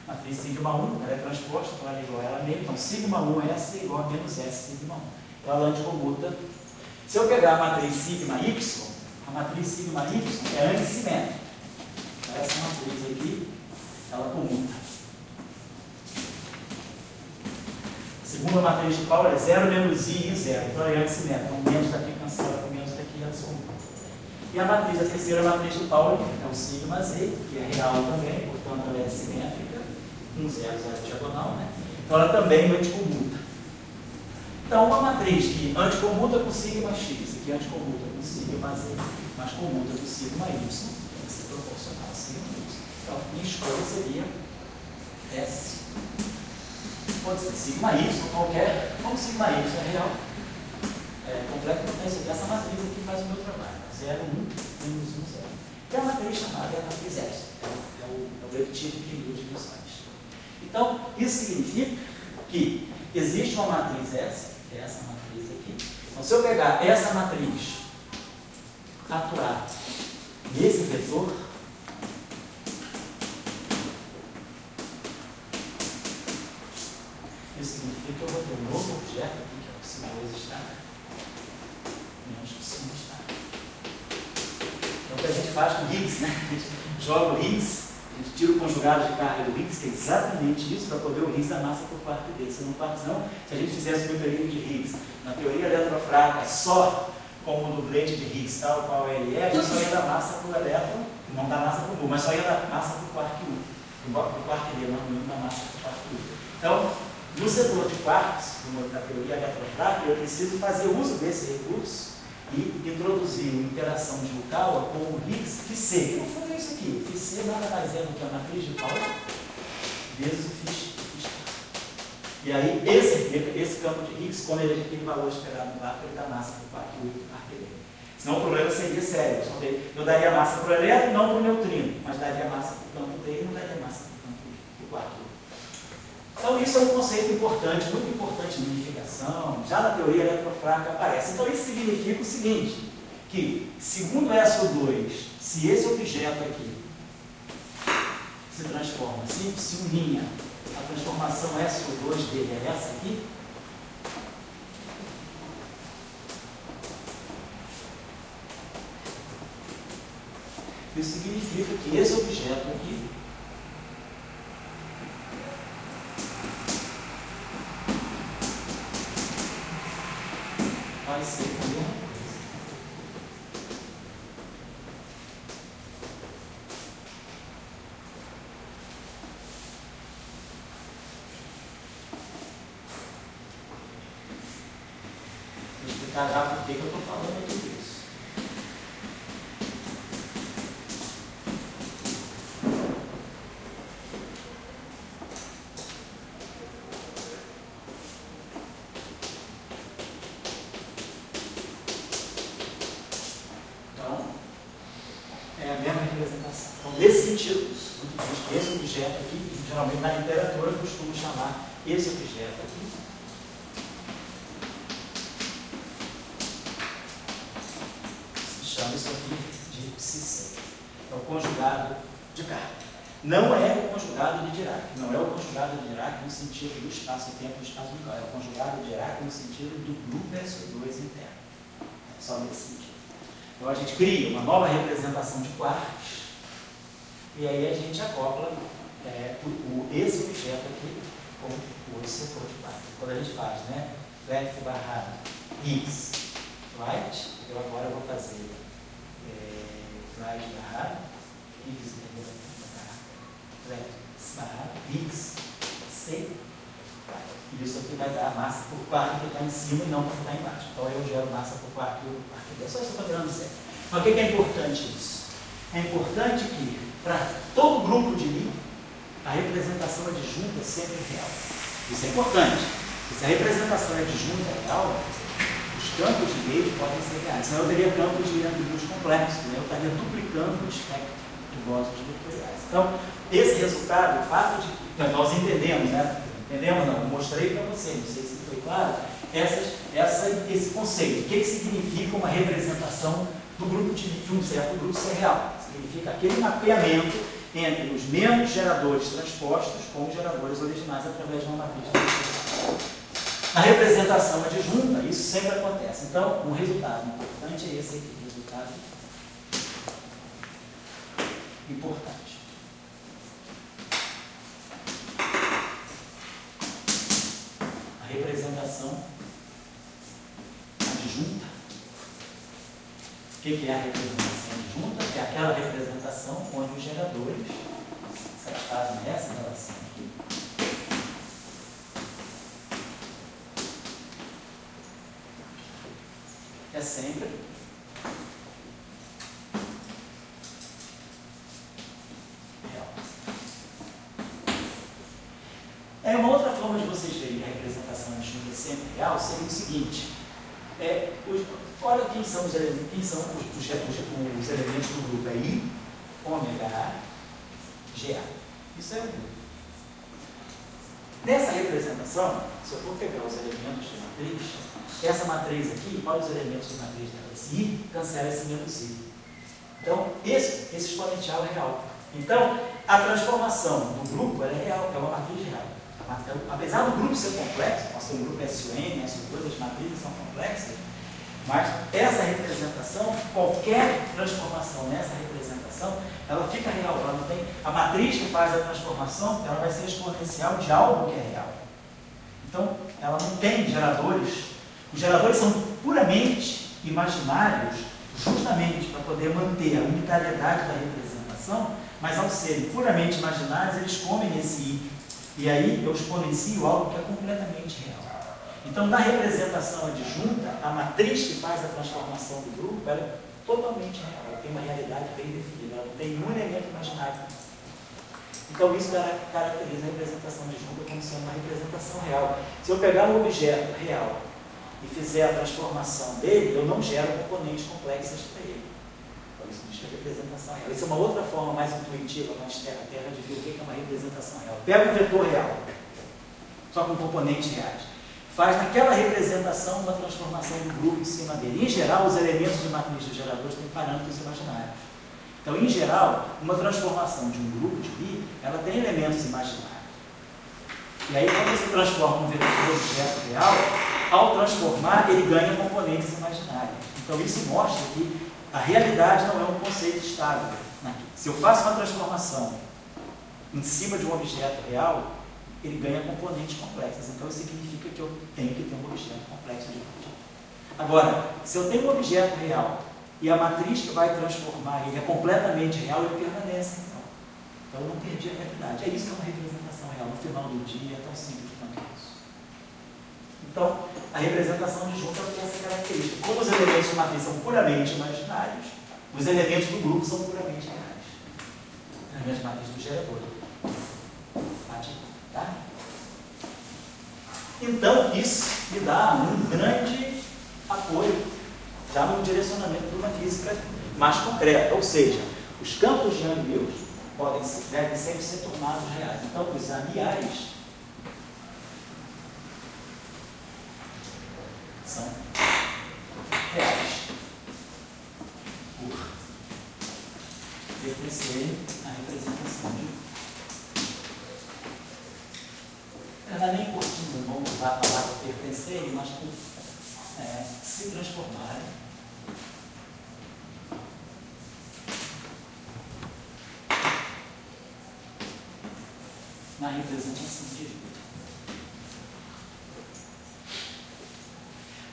Speaker 2: matriz sigma 1, ela é transposta, então ela é igual a ela mesma. Então, sigma 1 S é igual a menos S sigma 1. Então, ela anticomuta. Se eu pegar a matriz sigma Y, a matriz sigma Y é antissimétrica. Então, essa matriz aqui, ela comuta. Segunda matriz de Pauli é 0 menos I e 0. Então, é antissimétrica. Então, menos daqui cancela com menos daqui ela se comuta. E a terceira matriz de Pauli é o sigma Z, que é real também, portanto ela é simétrica, 1, 0, 0 diagonal, né? Então ela também anticomuta. Então uma matriz que anticomuta com sigma x, aqui anticomuta com sigma Z, mas comuta com sigma y, vai ser proporcional a sigma y. Então minha escolha seria S. Pode ser sigma y, qualquer, como sigma y é real, completa potência dessa matriz aqui faz o meu trabalho. 0, 1, menos 1, 0. Que é a matriz chamada matriz epsilon. É o repetido de mil dimensões. Então, isso significa que existe uma matriz S é essa matriz aqui. Então, se eu pegar essa matriz, atuar nesse vetor, isso significa que eu vou ter um novo objeto aqui, que é o psi2 estar, menos o psi1 estar. Então, o que a gente faz com o Higgs, né? A gente joga o Higgs, a gente tira o conjugado de carga do Higgs, que é exatamente isso, para poder o Higgs da massa por quarto dele. Se a gente fizesse o período de Higgs na teoria eletrofraca só como o dublete de Higgs, tal qual ele é, a gente só ia dar massa por elétron, não dá massa por nu, mas só ia dar massa por quark U. Por quark D, não dá massa por quark U. Então, no setor de quarks, da teoria eletrofraca, eu preciso fazer uso desse recurso e introduzir uma interação de Yukawa com o Higgs Φc. Que no fundo é isso aqui. Φc nada mais é do que a matriz de Pauli vezes o Φ. E aí, esse campo de Higgs, como ele é aquele valor esperado no arco, ele dá massa para o quark U e para o quark D. Senão o problema seria sério. Eu daria massa para o elétron, não para o neutrino, mas daria massa para o campo D e não daria massa para o campo do quark U. Então, isso é um conceito importante, muito importante na unificação, já na teoria eletrofraca aparece. Então, isso significa o seguinte, que, segundo SO2, se esse objeto aqui se transforma, se uninha, a transformação SO2 dele é essa aqui, isso significa que esse objeto aqui vai ser a mesma coisa. Vou explicar já por que eu estou falando tudo isso. Nesse sentido, esse objeto aqui, geralmente na literatura eu costumo chamar esse objeto aqui se chama isso aqui de Psi. É o conjugado de carga. Não é o conjugado de Dirac. Não é o conjugado de Dirac no sentido do espaço-tempo e do espaço-local. É o conjugado de Dirac no sentido do grupo SO2 interno. É só nesse sentido. Então a gente cria uma nova representação de quarks. E aí a gente acopla esse objeto aqui com o setor de quark. Quando a gente faz, né? Left barrado Higgs right, eu agora vou fazer right barrado Higgs left barrado Higgs C right. E isso aqui vai dar massa por quark que está em cima e não por que está embaixo. Então eu gero massa por quark e o quark. É só isso que eu estou virando certo. Mas o que é importante isso? É importante que para todo grupo de Lie, a representação adjunta sempre é real. Isso é importante. Se a representação adjunta é real, os campos de Lie podem ser reais. Senão eu teria campos de amplitude complexos, né? Eu estaria duplicando o espectro de bósons vetoriais. Então, esse resultado, o fato de que nós entendemos, né? Entendemos não? Eu mostrei para vocês, não sei se foi claro, esse conceito. O que significa uma representação do grupo de um certo grupo ser real? Significa aquele mapeamento entre os menos geradores transpostos com os geradores originais através de uma matriz. Na representação adjunta, isso sempre acontece. Então, um resultado importante é esse aqui, resultado importante. A representação adjunta. O que é a representação adjunta? É aquela representação onde os geradores fazem essa relação aqui. É sempre real. Uma outra forma de vocês verem a representação adjunta sempre real seria o seguinte. Olha quem são os elementos, os elementos do grupo. É I, ômega A, GA. Isso é o grupo. Nessa representação, se eu for pegar os elementos de matriz, essa matriz aqui, olha os elementos de matriz dela. Esse I cancela esse menos I. Então, esse exponencial é real. Então, a transformação do grupo ela é real, é uma matriz real. Então, apesar do grupo ser complexo, nós temos um grupo SUN, SU2, as matrizes são complexas, mas essa representação, qualquer transformação nessa representação, ela fica real. Ela não tem, a matriz que faz a transformação, ela vai ser exponencial de algo que é real. Então, ela não tem geradores. Os geradores são puramente imaginários, justamente para poder manter a unitariedade da representação, mas ao serem puramente imaginários, eles comem esse I. E aí eu exponencio algo que é completamente real. Então, na representação adjunta, a matriz que faz a transformação do grupo, ela é totalmente real. Ela tem uma realidade bem definida, ela não tem nenhum elemento imaginário. Então, isso caracteriza a representação adjunta como sendo uma representação real. Se eu pegar um objeto real e fizer a transformação dele, eu não gero componentes complexos para ele. Então, isso diz que é representação real. Isso é uma outra forma mais intuitiva, mais terra de ver o que é uma representação real. Pega um vetor real, só com componentes reais. Faz naquela representação uma transformação do grupo em cima dele. Em geral, os elementos de matriz dos geradores têm parâmetros imaginários. Então, em geral, uma transformação de um grupo de I, ela tem elementos imaginários. E aí, quando você transforma um vetor de objeto real, ao transformar, ele ganha componentes imaginários. Então, isso mostra que a realidade não é um conceito estável. Se eu faço uma transformação em cima de um objeto real, ele ganha componentes complexos. Então, isso significa que eu tenho que ter um objeto complexo de tipo. Agora, se eu tenho um objeto real e a matriz que vai transformar ele é completamente real, ele permanece. Então, eu não perdi a realidade. É isso que é uma representação real. No final do dia, é tão simples quanto isso. Então, a representação adjunta tem essa característica. Como os elementos de matriz são puramente imaginários, os elementos do grupo são puramente reais. Os elementos de matriz do gerador. Tá? Então, isso me dá um grande apoio já no direcionamento de uma física mais concreta. Ou seja, os campos de Young-Mills devem sempre ser tornados reais. Então, os amiais são reais por pertencerem à representação de. Não é nem por vamos usar a palavra pertencerem, mas por se transformarem na representação de Júpiter.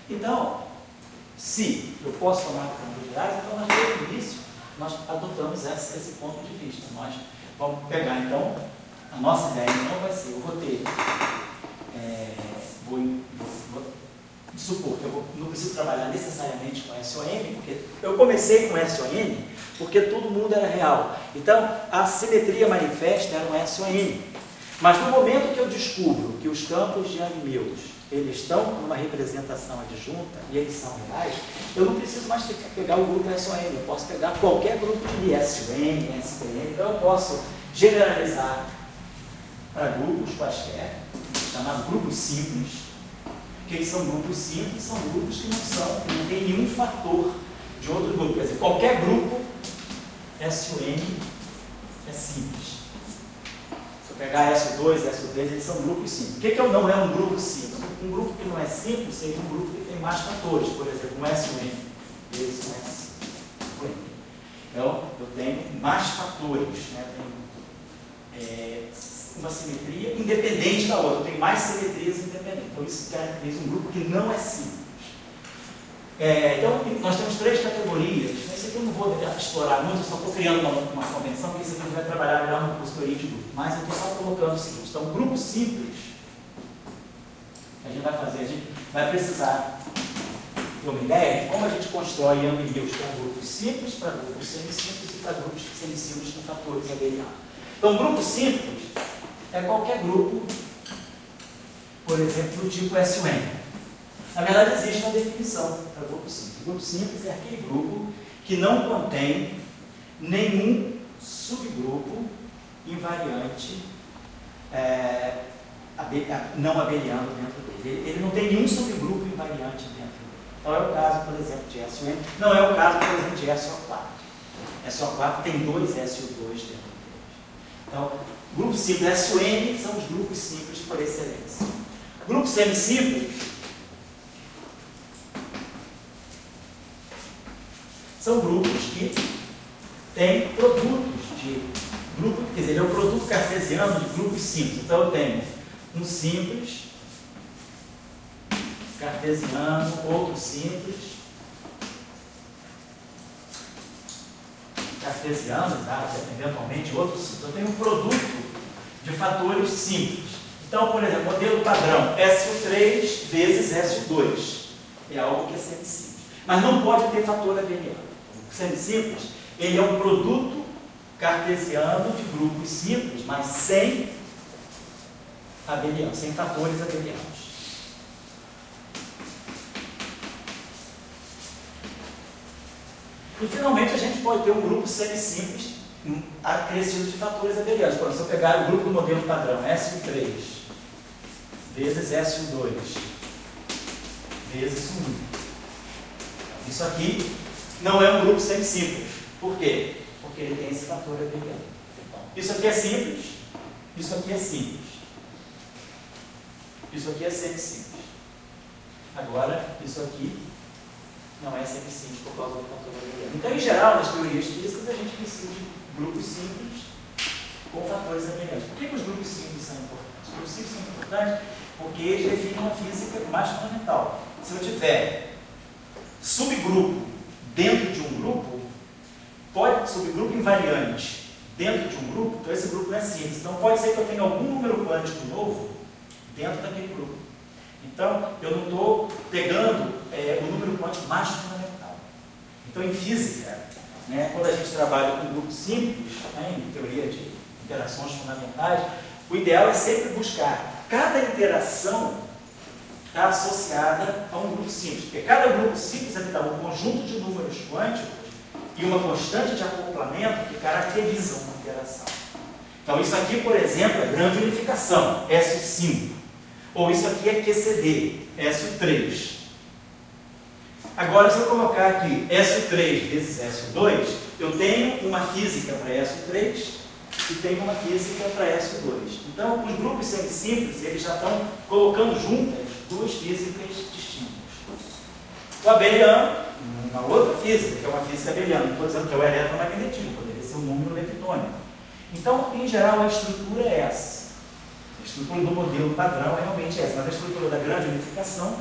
Speaker 2: Então, se eu posso tomar campos gerais, então nós desde o início nós adotamos esse ponto de vista. Nós vamos pegar então, a nossa ideia então vai ser, eu vou ter, vou supor que eu não preciso trabalhar necessariamente com SON, porque eu comecei com SON porque todo mundo era real. Então, a simetria manifesta era um SON. Mas no momento que eu descubro que os campos de Young-Mills eles estão numa representação adjunta e eles são reais, eu não preciso mais pegar o grupo SON, eu posso pegar qualquer grupo de SUN, SPN, então eu posso generalizar para grupos quaisquer, chamados grupos simples. O que são grupos simples? São grupos que não tem nenhum fator de outro grupo. Quer dizer, qualquer grupo SUN é simples. Se eu pegar SU2, SU3, eles são grupos simples. O que não é um grupo simples? Um grupo que não é simples seria um grupo que tem mais fatores. Por exemplo, um SUN. Esse é SUN. Então, eu tenho mais fatores. Né? Tenho uma simetria independente da outra. Eu tenho mais simetrias independentes. Então, isso caracteriza um grupo que não é simples. Então, nós temos três categorias. Esse aqui eu não vou explorar muito, eu só estou criando uma convenção, porque isso aqui a gente vai trabalhar melhor no curso de grupo. Mas eu estou só colocando o seguinte. Então, um grupo simples, a gente vai fazer, a gente vai precisar ter uma ideia de como a gente constrói Young-Mills para grupos simples, para grupos semicimples e para grupos semicimples com fatores abelianos. Então, um grupo simples é qualquer grupo, por exemplo, do tipo SUN. Na verdade, existe uma definição para grupo simples. O grupo simples é aquele grupo que não contém nenhum subgrupo invariante abeliano. não abeliano dentro dele. Ele não tem nenhum subgrupo invariante dentro dele. Então é o caso, por exemplo, de SON. Não é o caso, por exemplo, de SO4. SO4 tem dois SO2 dentro deles. Então, grupos simples SON são os grupos simples por excelência. Grupos semisimples são grupos que têm produtos de grupo, quer dizer, ele é o produto cartesiano de grupos simples. Então eu tenho um simples cartesiano, outro simples cartesiano, tá? Eventualmente outro simples. Eu tenho um produto de fatores simples. Então, por exemplo, modelo padrão SO3 vezes SO2 é algo que é semisimples. Mas não pode ter fator abeliano. O semisimples, ele é um produto cartesiano de grupos simples, mas sem abeliano, sem fatores abelianos. E finalmente a gente pode ter um grupo semisimples acrescido de fatores abelianos. Por exemplo, se eu pegar o grupo do modelo padrão SO3 vezes SO2 vezes 1. Isso aqui não é um grupo semisimples. Por quê? Porque ele tem esse fator abeliano. Isso aqui é simples, isso aqui é simples. Isso aqui é semisimples. Agora, isso aqui não é semisimples por causa do fator abeliano. Então, em geral, nas teorias físicas, a gente precisa de grupos simples com fatores abelianos. Por que os grupos simples são importantes? Os grupos simples são importantes porque eles definem uma física mais fundamental. Se eu tiver subgrupo dentro de um grupo, subgrupo invariante dentro de um grupo, então esse grupo não é simples. Então pode ser que eu tenha algum número quântico novo dentro daquele grupo. Então eu não estou pegando o número quântico mais fundamental. Então em física, né, quando a gente trabalha com grupos simples, né, em teoria de interações fundamentais, o ideal é sempre buscar cada interação está associada a um grupo simples, porque cada grupo simples é um conjunto de números quânticos e uma constante de acoplamento que caracterizam uma interação. Então isso aqui, por exemplo, é grande unificação, SO5. Ou isso aqui é QCD, SO3. Agora, se eu colocar aqui SO3 vezes SO2, eu tenho uma física para SO3 e tenho uma física para SO2. Então, os grupos semisimples, eles já estão colocando juntas duas físicas distintas. O abeliano, uma outra física, que é uma física abeliana, por exemplo, que é o eletromagnetismo, poderia ser um número leptônico. Então, em geral, a estrutura é essa. A estrutura do modelo padrão é realmente essa, mas a estrutura da grande unificação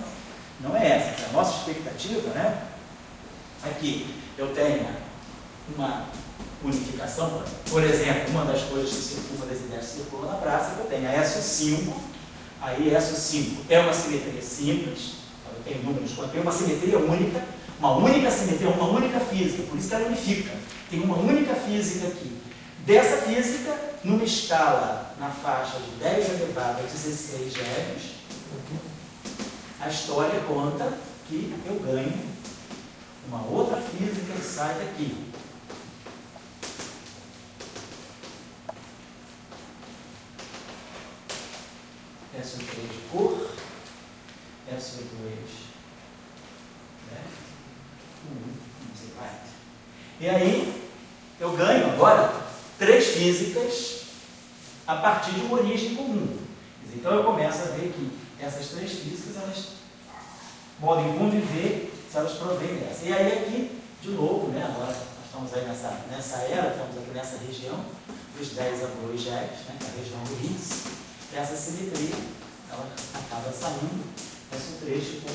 Speaker 2: não é essa. A nossa expectativa, né, é que eu tenha uma unificação, por exemplo, uma das coisas que circula das ideias que circulam na praça, é que eu tenha SO5, aí SO5 é uma simetria simples, eu tenho números, eu tenho uma simetria única, uma única simetria, uma única física, por isso que ela unifica. Tem uma única física aqui. Dessa física, numa escala na faixa de 10 elevado a 16 GeV, a história conta que eu ganho uma outra física que sai daqui. SO3 por SO2, né? Não sei mais. E aí, eu ganho agora 3 físicas a partir de uma origem comum. Então eu começo a ver que essas 3 físicas, elas podem conviver se elas provêm dessa. E aí aqui, de novo, né, agora nós estamos aí nessa era, estamos aqui nessa região, dos 10 a 2 GeV, né, que é a região do Higgs. Essa simetria, ela acaba saindo SO3 por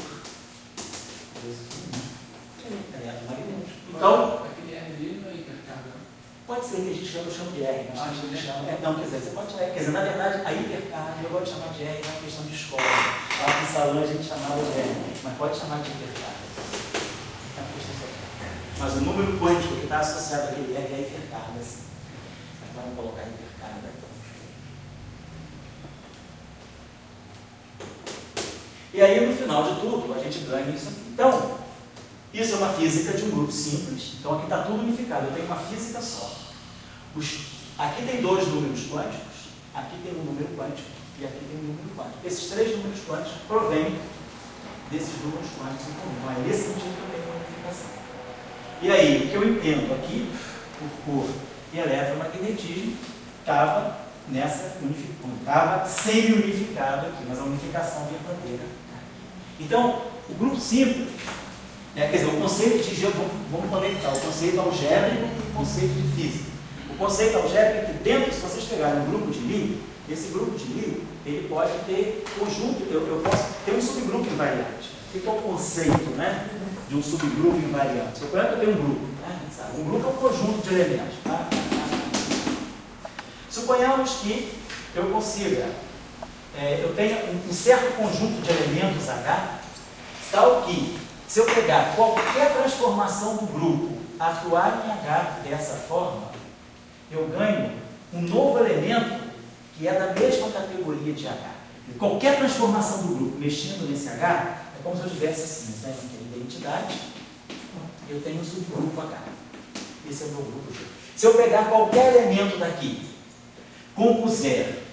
Speaker 2: eletromagnético. Então,
Speaker 3: aquele R ali não é hipercarga.
Speaker 2: pode ser que a gente chame de R, mas a gente chama. Não, quer dizer, você pode chamar. Quer dizer, na verdade, a hipercarga, eu gosto de chamar de R, é uma questão de escola. Lá no salão a gente chamava de R, mas pode chamar de hipercarga. É uma questão de... Mas o número quântico que está associado àquele R é a hipercarga, assim. Então vamos colocar hipercarga. E aí, no final de tudo, a gente ganha isso aqui. Então, isso é uma física de um grupo simples. Então, aqui está tudo unificado. Eu tenho uma física só. Aqui tem 2 números quânticos. Aqui tem um número quântico. e aqui tem um número quântico. Esses três números quânticos provêm desses números quânticos em comum. Então, é nesse sentido que eu tenho uma unificação. E aí, o que eu entendo aqui, por cor e eletromagnetismo, estava nessa unificação, estava semi-unificado aqui, mas a unificação verdadeira. Então, o grupo simples, quer dizer, o conceito de vamos conectar o conceito algébrico e o conceito de física. O conceito algébrico é que dentro, se vocês pegarem um grupo de Lie, esse grupo de Lie, ele pode ter conjunto, eu posso ter um subgrupo invariante. O que é o conceito, né, de um subgrupo invariante? Suponha que eu tenho um grupo, né? Um grupo é um conjunto de elementos. Tá? Suponhamos que eu consiga, eu tenha um certo conjunto de elementos H, tal que, se eu pegar qualquer transformação do grupo, atuar em H dessa forma, eu ganho um novo elemento que é da mesma categoria de H. E qualquer transformação do grupo mexendo nesse H, é como se eu tivesse assim, eu tenho aqui a identidade, eu tenho um subgrupo H. Esse é o meu grupo G. Se eu pegar qualquer elemento daqui, compuser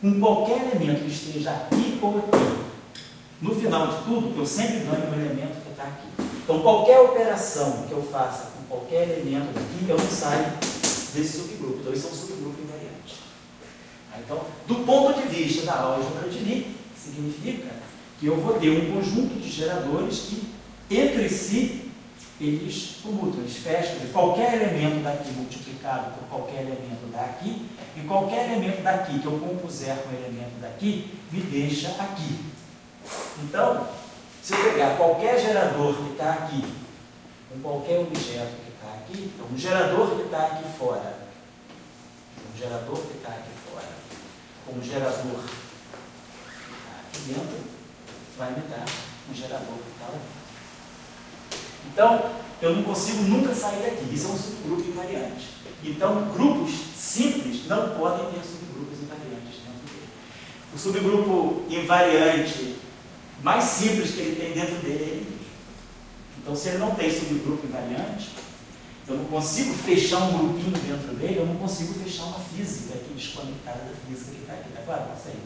Speaker 2: com qualquer elemento que esteja aqui ou aqui, no final de tudo, eu sempre ganho um elemento que está aqui. Então, qualquer operação que eu faça com qualquer elemento daqui, eu não saio desse subgrupo. Então, isso é um subgrupo invariante. Então, do ponto de vista da álgebra de Lie, significa que eu vou ter um conjunto de geradores que, entre si, eles comutam, eles fecham de qualquer elemento daqui multiplicado por qualquer elemento daqui, e qualquer elemento daqui que eu compuser com o elemento daqui, me deixa aqui. Então, se eu pegar qualquer gerador que está aqui, com qualquer objeto que está aqui, então um gerador que está aqui fora, um gerador que está aqui fora, com um gerador que está aqui dentro, vai me dar um gerador que está lá. Então, eu não consigo nunca sair daqui. Isso é um subgrupo invariante. Então, grupos simples não podem ter subgrupos invariantes dentro dele. O subgrupo invariante mais simples que ele tem dentro dele é ele mesmo. Então, se ele não tem subgrupo invariante, eu não consigo fechar um grupinho dentro dele, eu não consigo fechar uma física aqui desconectada da física que está aqui. Está claro? Isso aí.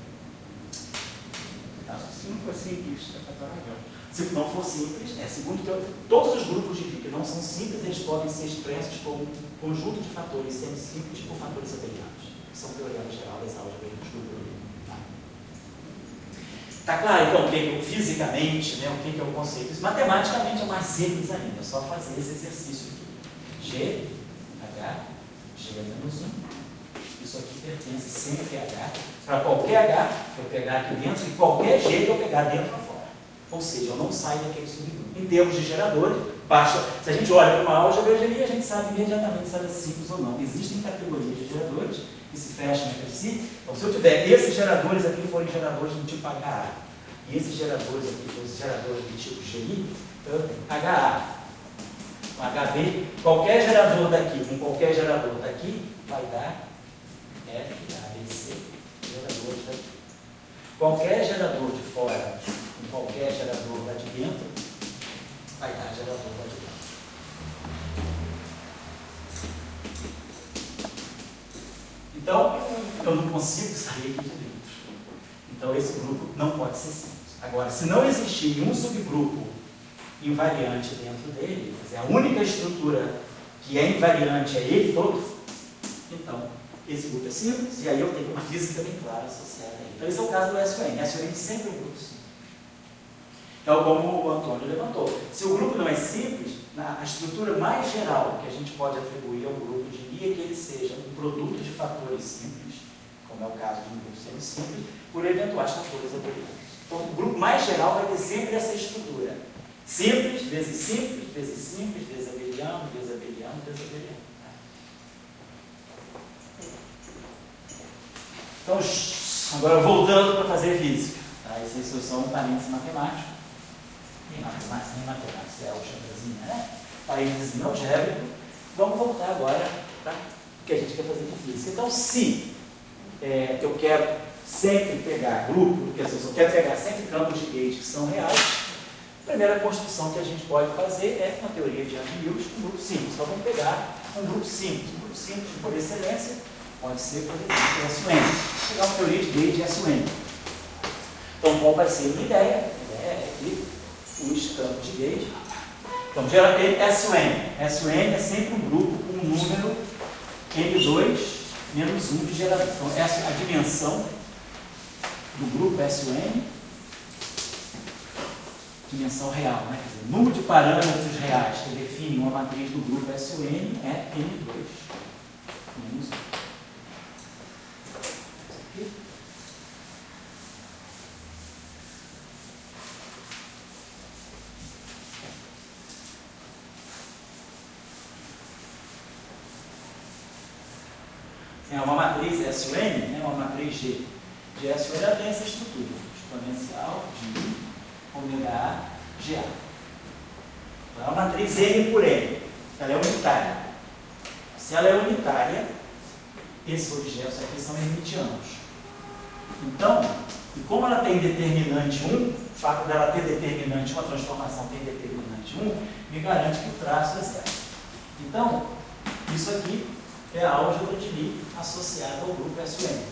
Speaker 2: Tá?
Speaker 3: Se não for simples, é favorável.
Speaker 2: Se não for simples, segundo todos os grupos de Lie que não são simples, eles podem ser expressos como um conjunto de fatores semi-simples por fatores abelianos. São teoremas gerais das álgebras do estudo. Está claro, então, o que é fisicamente, né, o que é o conceito? Isso, matematicamente é mais simples ainda, é só fazer esse exercício aqui. G, H, G menos 1. Isso aqui pertence sempre a H. Para qualquer H, eu pegar aqui dentro, e qualquer G que eu pegar dentro ou fora. Ou seja, eu não saio daquele subgrupo. Em termos de geradores, basta. Se a gente olha para uma álgebra de Lie, a gente sabe imediatamente se ela é simples ou não. Existem categorias de geradores que se fecham entre si. Então, se eu tiver esses geradores aqui forem geradores do tipo HA, e esses geradores aqui forem geradores do tipo GI, então eu tenho HA, HB, qualquer gerador daqui com qualquer gerador daqui vai dar F, A, B, C, geradores daqui. Qualquer gerador de fora com qualquer gerador lá de dentro vai dar gerador lá de dentro. Então, eu não consigo sair aqui de dentro. Então, esse grupo não pode ser simples. Agora, se não existir nenhum subgrupo invariante dentro dele, quer dizer, a única estrutura que é invariante é ele todo, então, esse grupo é simples, e aí eu tenho uma física bem clara associada a ele. Então, esse é o caso do SON. SON sempre é um grupo simples. Então, como o Antônio levantou, se o grupo não é simples, a estrutura mais geral que a gente pode atribuir ao grupo de Lie é que ele seja um produto de fatores simples, como é o caso de um grupo semi-simples, por eventuais fatores abelianos. Então, o grupo mais geral vai ter sempre essa estrutura. Simples, vezes abeliano, vezes abeliano, vezes abeliano. Então, agora voltando para fazer física. Tá? Esse é só um parênteses matemático. Nem matemática, é algebrazinha, né? Parênteses algébrico. Vamos voltar agora para o que a gente quer fazer de física. Então, se eu quero sempre pegar grupo, quer dizer, se eu quero pegar sempre campos de gauge que são reais, a primeira construção que a gente pode fazer é uma teoria de Young-Mills com um grupo simples. Então, vamos pegar um grupo simples. Um grupo simples, por excelência, pode ser, por exemplo, SUN. Vou pegar uma teoria de gauge SUN. Então, qual vai ser a minha ideia? A ideia é que os campos de gauge. Então, geralmente SUN. SUN é sempre um grupo com um número N2 menos 1 de gerador. Então, essa é a dimensão do grupo SUN, dimensão real, né? Quer dizer, o número de parâmetros reais que definem uma matriz do grupo SUN é N2 menos 1. Aqui. É uma matriz SUN, né, uma matriz G de SUN, ela tem essa estrutura exponencial de ômega A GA. Então, é uma matriz N por N, ela é unitária. Se ela é unitária, esses objetos aqui são hermitianos. Então, e como ela tem determinante 1, o fato dela ter determinante 1, a transformação tem determinante 1, me garante que o traço é zero. Então, isso aqui é a álgebra de Lie associada ao grupo SUN.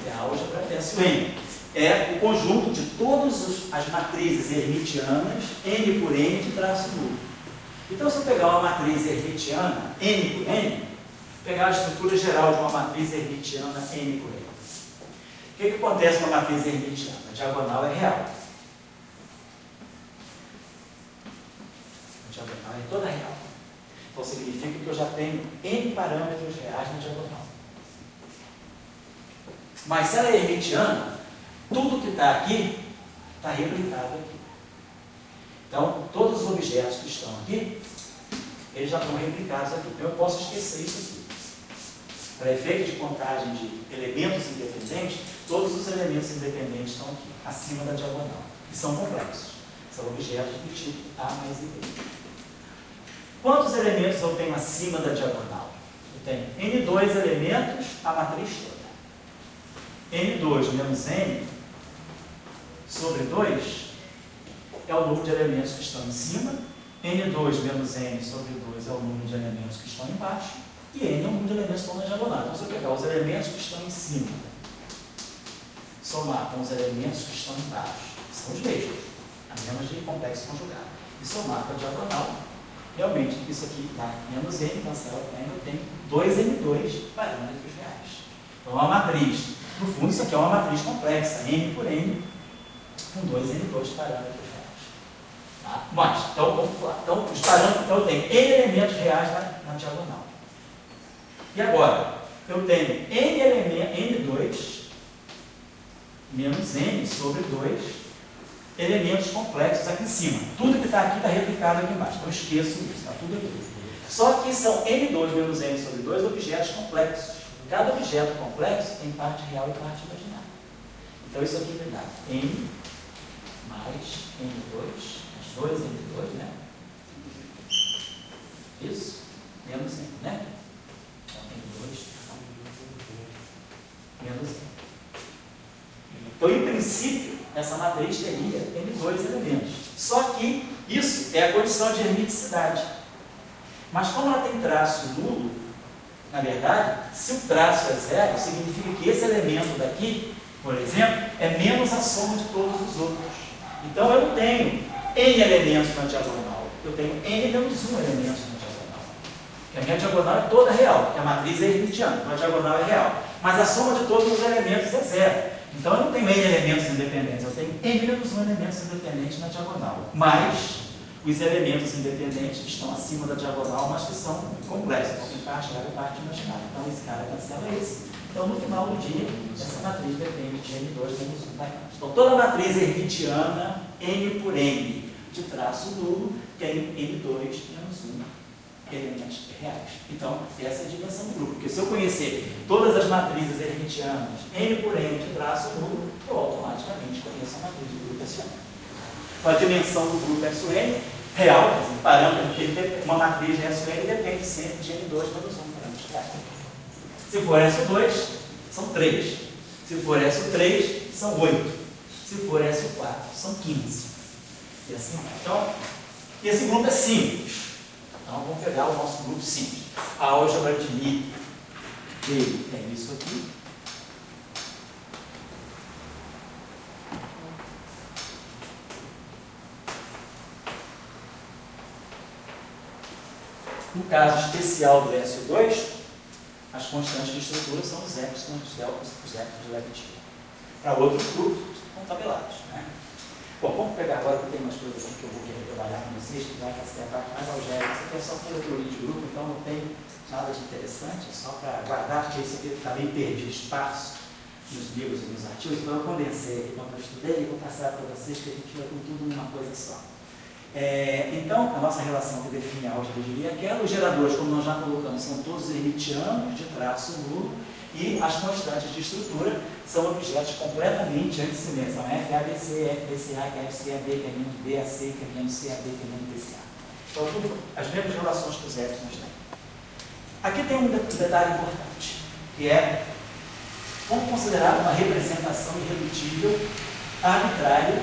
Speaker 2: É a álgebra SUN. É o conjunto de todas as matrizes hermitianas, N por N, de traço nulo. Então, se eu pegar uma matriz hermitiana, N por N, pegar a estrutura geral de uma matriz hermitiana, N por N. O que acontece com a matriz hermitiana? A diagonal é real. A diagonal é toda real. Então, significa que eu já tenho N parâmetros reais na diagonal. Mas se ela é hermitiana, tudo que está aqui está replicado aqui. Então, todos os objetos que estão aqui, eles já estão replicados aqui. Então, eu posso esquecer isso aqui. Para efeito de contagem de elementos independentes, todos os elementos independentes estão aqui, acima da diagonal. E são complexos. São objetos do tipo A mais B. Quantos elementos eu tenho acima da diagonal? Eu tenho N2 elementos, a matriz toda. N2 menos N sobre 2 é o número de elementos que estão em cima. N2 menos N sobre 2 é o número de elementos que estão embaixo. E N é o número de elementos que estão na diagonal. Então, se eu pegar os elementos que estão em cima, somar com os elementos que estão embaixo, são os mesmos, a mesma de complexo conjugado, e somar com a diagonal, realmente, isso aqui dá menos N, cancela N, eu tenho 2N2 parâmetros reais. Então, a matriz, no fundo, isso aqui é uma matriz complexa, N por N, com 2N2 parâmetros reais. Tá? Mas, então, vamos lá. Então, os parâmetros, então, eu tenho N elementos reais na diagonal. E agora, eu tenho N2 menos N sobre 2 elementos complexos aqui em cima. Tudo que está aqui está replicado aqui embaixo. Então, eu esqueço isso, está tudo aqui. Só que são N2 menos N sobre 2 objetos complexos. Cada objeto complexo tem parte real e parte imaginária. Então, isso aqui me dá N mais N2, 2N2, né? Isso, menos N, né? Então, N2 menos N. Então, em princípio, essa matriz teria N2 elementos. Só que isso é a condição de hermiticidade. Mas como ela tem traço nulo, na verdade, se o traço é zero, significa que esse elemento daqui, por exemplo, é menos a soma de todos os outros. Então, eu não tenho N elementos na diagonal. Eu tenho N menos 1 elementos na diagonal. Porque a minha diagonal é toda real, porque a matriz é hermitiana, então a diagonal é real. Mas a soma de todos os elementos é zero. Então, eu não tenho N elementos independentes, eu tenho N menos 1 elementos independentes na diagonal. Mas, os elementos independentes estão acima da diagonal, mas que são complexos. Então, tem parte real e parte imaginária. Então, esse cara cancela esse. Então, no final do dia, essa matriz depende de N2 menos 1 parâmetros. Então, toda matriz hermitiana, N por N, de traço nulo, tem N2 menos 1 elementos reais. Então, essa é a dimensão do grupo. Porque se eu conhecer todas as matrizes hermitianas, N por N de traço nulo, eu automaticamente conheço a matriz do grupo SUN. Então, a dimensão do grupo SUN, real, parâmetro, uma matriz de SUN depende sempre de N2 menos 1 parâmetros reais. Se for SU2, são 3. Se for SU3, são 8. Se for SU4, são 15. E assim vai. Então, esse grupo é simples. Então, vamos pegar o nosso grupo simples. A álgebra de Lie dele é isso aqui. No caso especial do SO2, as constantes de estrutura são os epsilon, os epsilon de Levitine. Para outros grupos, estão tabelados. Né? Bom, vamos pegar agora que tem umas coisas aqui que eu vou querer trabalhar com vocês, que vai fazer a parte mais algébrica. Isso aqui é só para teoria de grupo, então não tem nada de interessante, é só para guardar, porque isso aqui também perdi espaço nos livros e nos artigos, então eu condensei aqui quando eu estudei e vou passar para vocês, que a gente vai com tudo numa coisa só. Então, a nossa relação que define a álgebra é aquela, os geradores, como nós já colocamos, são todos hermitianos, de traço nulo, e as constantes de estrutura são objetos completamente antissímetros. São F, A, B, C, F, B, C, A, que é F, C, A, B, que é menos B, A, C, que é menos C, A, B, que é menos B, C, A. Então, tudo, as mesmas relações que os epsilons têm. Aqui tem um detalhe importante, que é, vamos considerar uma representação irredutível arbitrária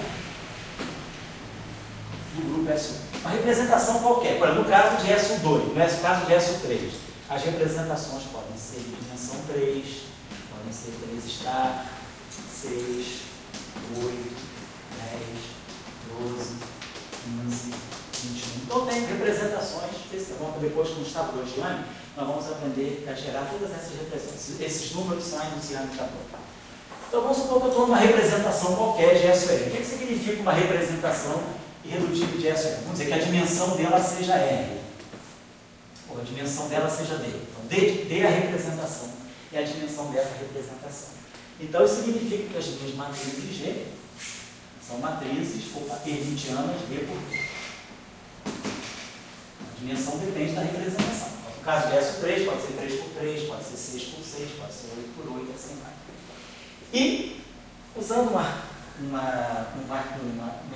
Speaker 2: do grupo SO. Uma representação qualquer, por exemplo, no caso de SO2, no caso de SO3, as representações podem ser de dimensão 3, podem ser 3 estar, 6, 8, 10, 12, 15, 21. Então tem representações especiais. Vamos depois com os tabuleiros de Young, nós vamos aprender a gerar todas essas representações. Esses números saem do Young tabuleiro. Então vamos supor que eu estou numa representação qualquer de SON. O que significa uma representação irredutível de SON? Vamos dizer que a dimensão dela seja R, ou a dimensão dela seja D. Então D a representação e a dimensão dessa representação. Então isso significa que as minhas matrizes G são matrizes hermitianas D por D. A dimensão depende da representação. No caso de SO3 pode ser 3 por 3, pode ser 6 por 6, pode ser 8 por 8, assim vai. E, usando como é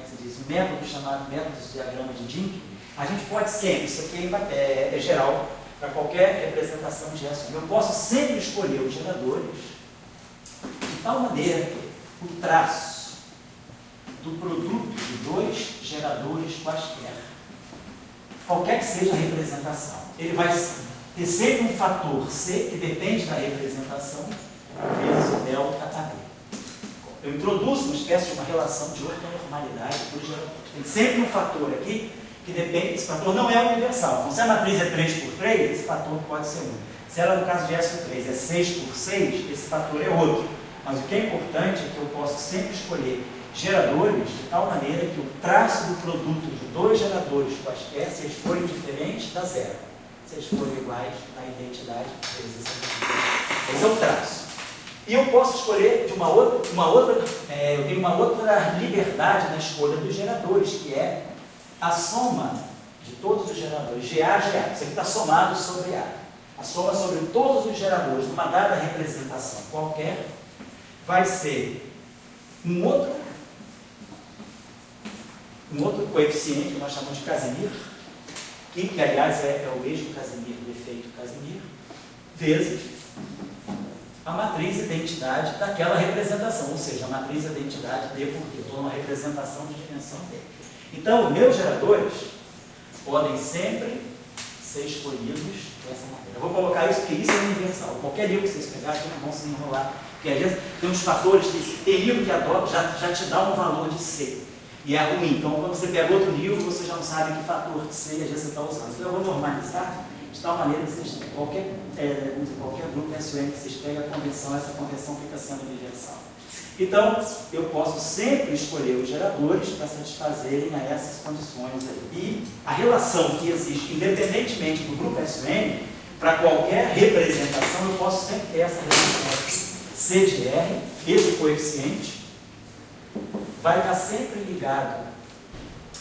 Speaker 2: que se diz, um método chamado método de diagrama de Dink, a gente pode sempre, isso aqui é geral para qualquer representação de SO. Eu posso sempre escolher os geradores de tal maneira que o traço do produto de dois geradores quaisquer, qualquer que seja a representação, ele vai ter sempre um fator C que depende da representação vezes o delta AB. Eu introduzo uma espécie de uma relação de ortonormalidade para os geradores. Tem sempre um fator aqui que depende, esse fator não é universal. Então, se a matriz é 3 por 3, esse fator pode ser 1. Se ela, no caso de SO3, é 6 por 6, esse fator é outro. Mas o que é importante é que eu posso sempre escolher geradores de tal maneira que o traço do produto de dois geradores quaisquer, se eles forem diferentes, dá zero. Se eles forem iguais, dá identidade vezes esse é o traço. E eu posso escolher de eu tenho uma outra liberdade na escolha dos geradores, que é a soma de todos os geradores, GA, GA. Isso aqui está somado sobre A. A soma sobre todos os geradores numa dada representação qualquer vai ser um outro coeficiente que nós chamamos de Casimir, que aliás é o mesmo Casimir do efeito Casimir, vezes a matriz identidade daquela representação, ou seja, a matriz identidade D por D. Estou numa representação de dimensão D. Então, os meus geradores podem sempre ser escolhidos dessa maneira. Eu vou colocar isso porque isso é universal. Qualquer livro que vocês pegarem, não vão se enrolar. Porque às vezes tem uns fatores que tem livro que adota, já te dá um valor de C. E é ruim. Então, quando você pega outro livro, você já não sabe que fator de C às vezes você está usando. Então, eu vou normalizar de tal maneira que vocês, qualquer grupo SOM que vocês pegam a convenção, essa convenção fica sendo universal. Então, eu posso sempre escolher os geradores para satisfazerem a essas condições aí. E a relação que existe, independentemente do grupo SOM, para qualquer representação, eu posso sempre ter essa relação. C de R, esse coeficiente, vai estar sempre ligado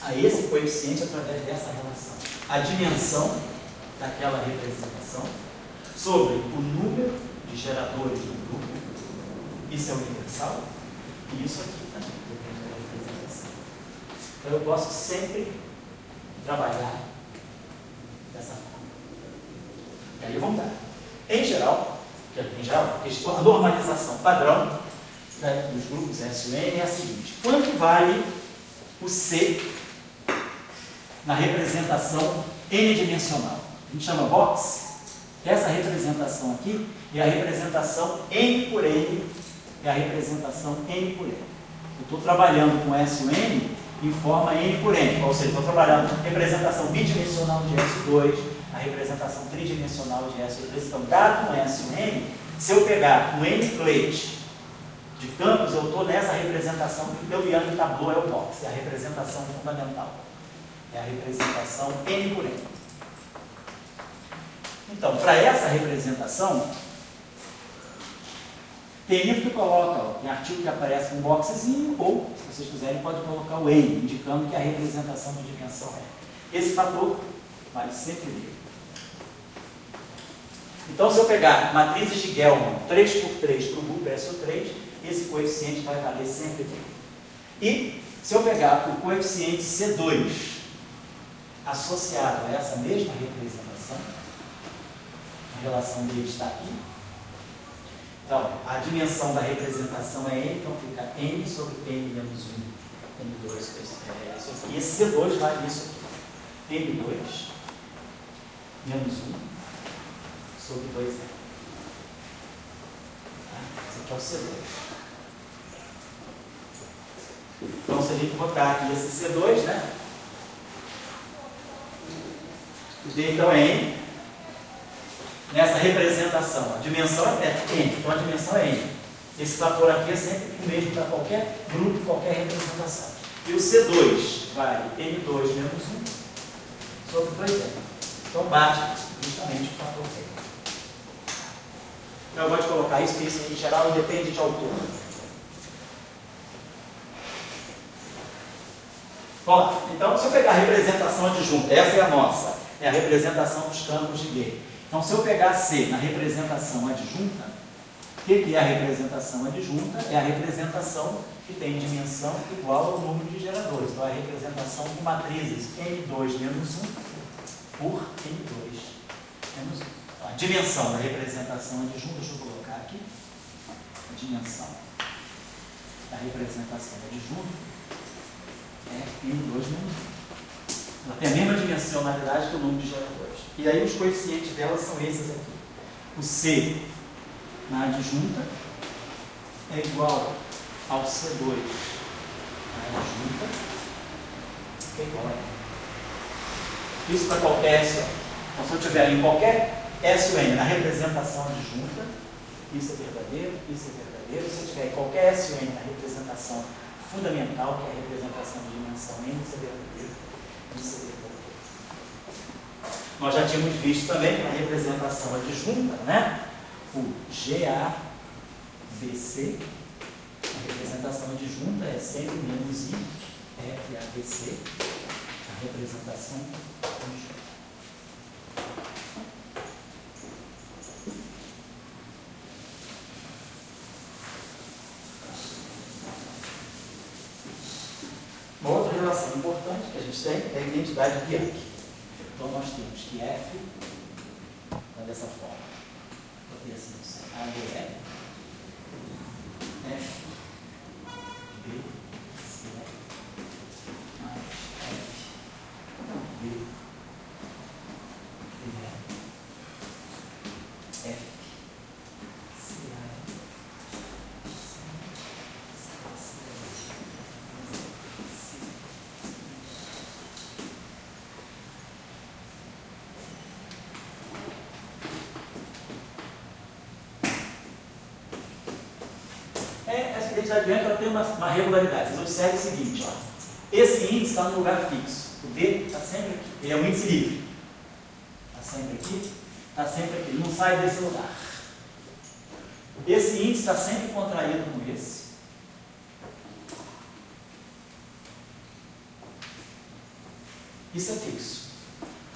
Speaker 2: a esse coeficiente através dessa relação. A dimensão daquela representação sobre o número de geradores do grupo, isso é universal, e isso aqui também depende da representação. Então eu posso sempre trabalhar dessa forma. E aí vamos dar. Em geral, a normalização padrão dos grupos SOM é a seguinte: quanto vale o C na representação n-dimensional? A gente chama box. Essa representação aqui é a representação n por n, é a representação n por n. Eu estou trabalhando com SOM em forma n por n, ou seja, estou trabalhando com representação bidimensional de S2, a representação tridimensional de SO3. Então, dado um S e um N, se eu pegar um N plate de campos, eu estou nessa representação que o Euliano de Tableau é o box, é a representação fundamental. É a representação N por N. Então, para essa representação, TIFF coloca, ó, tem artigo que aparece com um boxezinho, ou, se vocês quiserem, pode colocar o N, indicando que a representação de dimensão é. Esse fator vale sempre dele. Então, se eu pegar matrizes de Gell-Mann 3x3 para o grupo SO3, esse coeficiente vai valer sempre dele. E, se eu pegar o coeficiente C2 associado a essa mesma representação, a relação dele está aqui. Então, a dimensão da representação é N, então fica N sobre N menos 1, N2, isso aqui. E esse C2 vale isso aqui. N2 menos 1 sobre 2N. Tá? Esse aqui é o C2. Então, se a gente botar aqui esse C2, né? O D então é N. Nessa representação, a dimensão é N, então a dimensão é N. Esse fator aqui é sempre o mesmo para qualquer grupo, qualquer representação. E o C2 vale N2 menos 1 sobre 2N. Então bate justamente o fator N. Então eu gosto de colocar isso, porque isso em geral depende de autor. Vamos lá. Então, se eu pegar a representação adjunta, essa é a nossa, é a representação dos campos de Gay. Então, se eu pegar C na representação adjunta, o que é a representação adjunta? É a representação que tem dimensão igual ao número de geradores. Então, é a representação de matrizes N2 menos 1 por N2 menos 1. Então, a dimensão da representação adjunta, deixa eu colocar aqui, a dimensão da representação adjunta é N2 menos 1. Ela tem a mesma dimensionalidade que o número de geradores. E aí os coeficientes dela são esses aqui. O C na adjunta é igual ao C2 na adjunta, que é igual a N. Isso para qualquer SON. Então, se eu tiver em qualquer SON na representação adjunta, isso é verdadeiro, isso é verdadeiro. Se eu tiver em qualquer SON na representação fundamental, que é a representação de dimensão N, isso é verdadeiro, isso é verdadeiro. Nós já tínhamos visto também que na representação adjunta, né? O GABC, a representação adjunta é sempre menos I, FABC, a representação adjunta. Uma outra relação importante que a gente tem é a identidade de Bianchi. Então, nós temos que F está dessa forma. Vou ter assim, ADE, F, B, C, mais F, B, D, F, C, essa identidade Bianchi ela tem uma regularidade. Vocês observem o seguinte, ó. Esse índice está no lugar fixo. O D está sempre aqui. Ele é um índice livre. Está sempre aqui, está sempre aqui. Ele não sai desse lugar. Esse índice está sempre contraído com esse. Isso é fixo.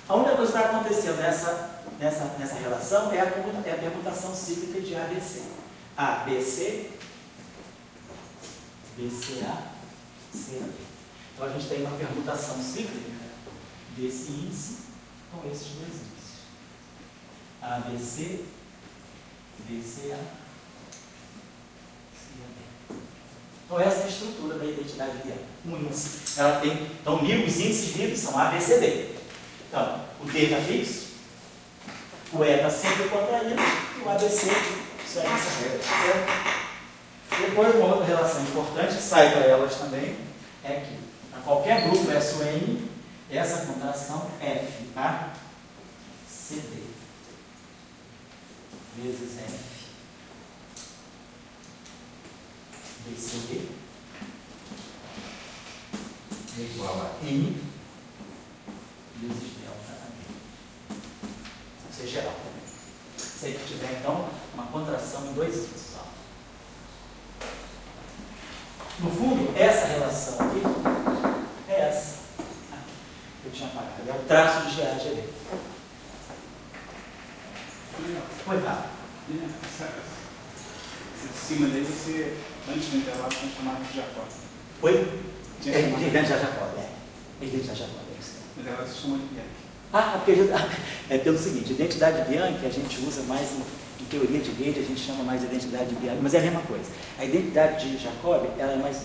Speaker 2: A única coisa que está acontecendo nessa relação é a permutação cíclica de ABC. ABC, BCA, CAB. Então a gente tem uma permutação cíclica desse índice com esses dois índices. ABC, BCA, CAB. Então essa é a estrutura da identidade Bianchi. Um índice, ela tem, então os índices livres são A, B, C, D. Então, o D está fixo, o E está sempre contraído, e o ABC isso é essa regra, certo? Depois, uma outra relação importante, que sai para elas também, é que a qualquer grupo SON, essa contração F, tá? CD vezes F BCD é igual a N vezes delta AB. Isso é geral também. Se a gente tiver, então, uma contração em dois índices. No fundo, essa relação aqui é essa. Eu tinha apagado. É o traço de GA de GB. Foi rápido.
Speaker 3: Esse de cima dele, você, antes do intervalo, foi chamado de Jacó.
Speaker 2: Oi?
Speaker 3: Tinha chamado.
Speaker 2: Identidade de Jacob, Identidade de Jacob,
Speaker 3: Mas agora se chama de Bianchi.
Speaker 2: porque é pelo seguinte, identidade de Bianchi a gente usa mais em teoria de rede, a gente chama mais de identidade de Bianchi, mas é a mesma coisa. A identidade de Jacob, ela é mais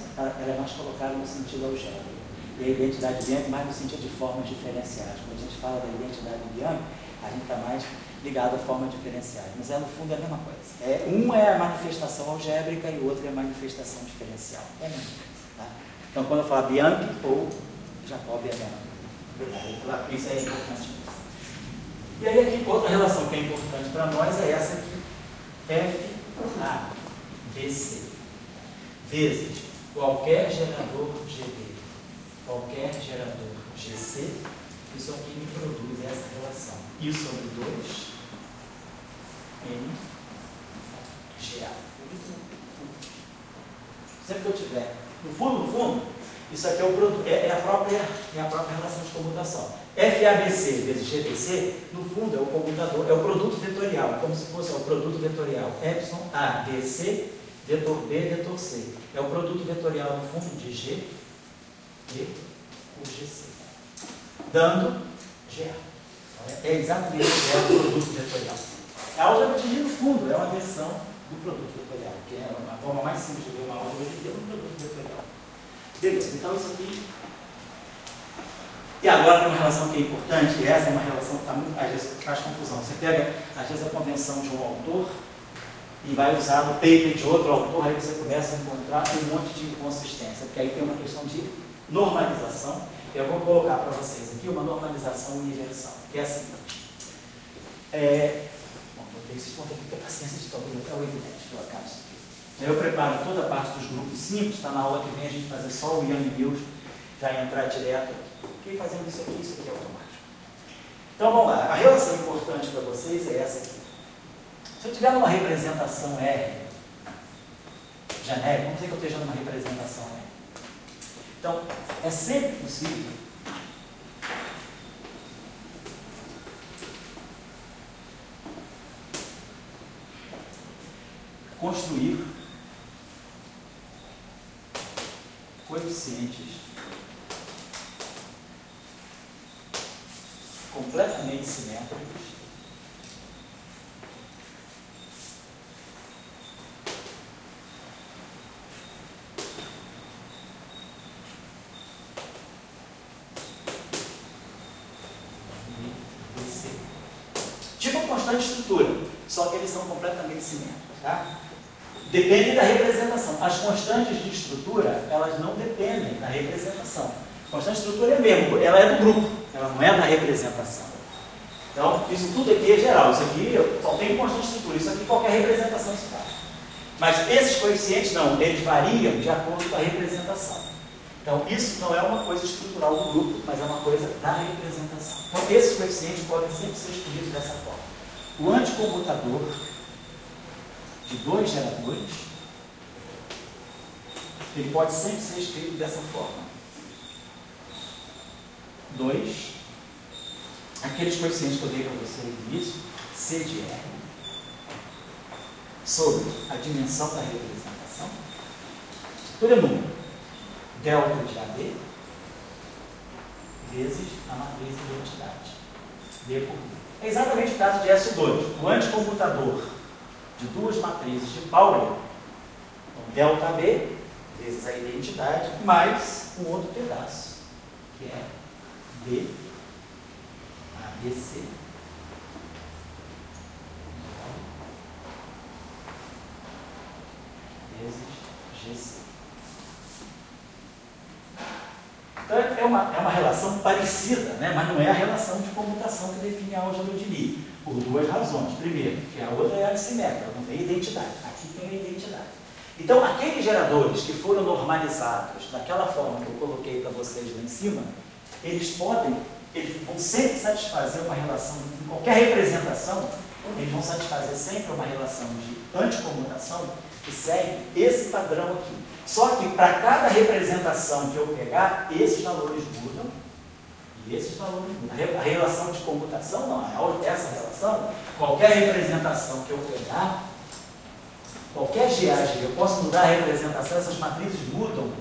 Speaker 2: colocada no sentido algébrico. E a identidade de Bianchi mais no sentido de formas diferenciais. Quando a gente fala da identidade de Bianchi, a gente está mais ligado a formas diferenciais. Mas no fundo é a mesma coisa. Um é a manifestação algébrica e o outro é a manifestação diferencial. É a mesma coisa. Tá? Então, quando eu falo Bianchi ou Jacob, é a mesma coisa. Isso é importante. E aí, aqui, outra relação que é importante para nós é essa aqui. FABC vezes qualquer gerador GB, qualquer gerador GC, isso aqui me produz essa relação. I sobre 2, N, GA. Sempre que eu tiver, no fundo, isso aqui é, o produto, é a própria relação de comutação. FABC vezes GBC, no fundo, é o comutador, é o produto vetorial, como se fosse o produto vetorial epsilon A, BC, vetor B, vetor C. É o produto vetorial, no fundo, de G e o GC, dando GA. É exatamente o produto vetorial. A álgebra de Lie, no fundo, é uma versão do produto vetorial, que é uma forma mais simples de ver uma álgebra de Lie, é um produto vetorial. Beleza, então isso aqui. E agora tem uma relação que é importante, e essa é uma relação que às vezes faz confusão. Você pega, às vezes, a convenção de um autor e vai usar no paper de outro autor, aí você começa a encontrar um monte de inconsistência, porque aí tem uma questão de normalização. Eu vou colocar para vocês aqui uma normalização universal, que é a seguinte. Vocês vão ter que ter paciência de todo mundo, é o evidente que eu acabo isso aqui. Eu preparo toda a parte dos grupos simples, está na aula que vem a gente fazer só o Young News, já entrar direto aqui. Fiquei fazendo isso aqui é automático. Então vamos lá, a relação importante para vocês é essa aqui. Se eu tiver uma representação R genérica, vamos dizer que eu esteja numa representação R. Então, é sempre possível construir coeficientes completamente simétricos tipo a constante de estrutura, só que eles são completamente simétricos, tá? Depende da representação. As constantes de estrutura, elas não dependem da representação. A constante de estrutura é mesmo, ela é do grupo, ela não é da representação. Então, isso tudo aqui é geral. Isso aqui só tem constante de estrutura, isso aqui qualquer representação se faz. Mas esses coeficientes não, eles variam de acordo com a representação. Então, isso não é uma coisa estrutural do grupo, mas é uma coisa da representação. Então, esses coeficientes podem sempre ser escolhidos dessa forma. O anticommutador de dois geradores, ele pode sempre ser escrito dessa forma. 2, aqueles coeficientes que eu dei para você no início, C de R, sobre a dimensão da representação, estrutura é número, delta de AB, vezes a matriz de identidade, D por D. É exatamente o caso de S2, o anticommutador de duas matrizes de Pauli, então, delta AB, vezes a identidade, mais um outro pedaço, que é D, ABC, vezes GC. Então, é uma relação parecida, né? Mas não é a relação de comutação que define a álgebra de Lie, por duas razões. Primeiro, que a outra é assimétrica, não tem identidade. Aqui tem a identidade. Então, aqueles geradores que foram normalizados daquela forma que eu coloquei para vocês lá em cima, eles vão sempre satisfazer uma relação, em qualquer representação, eles vão satisfazer sempre uma relação de anticomutação que segue esse padrão aqui. Só que para cada representação que eu pegar, esses valores mudam e esses valores mudam. A relação de comutação, não, essa relação, qualquer representação que eu pegar, qualquer GAG, eu posso mudar a representação, essas matrizes mudam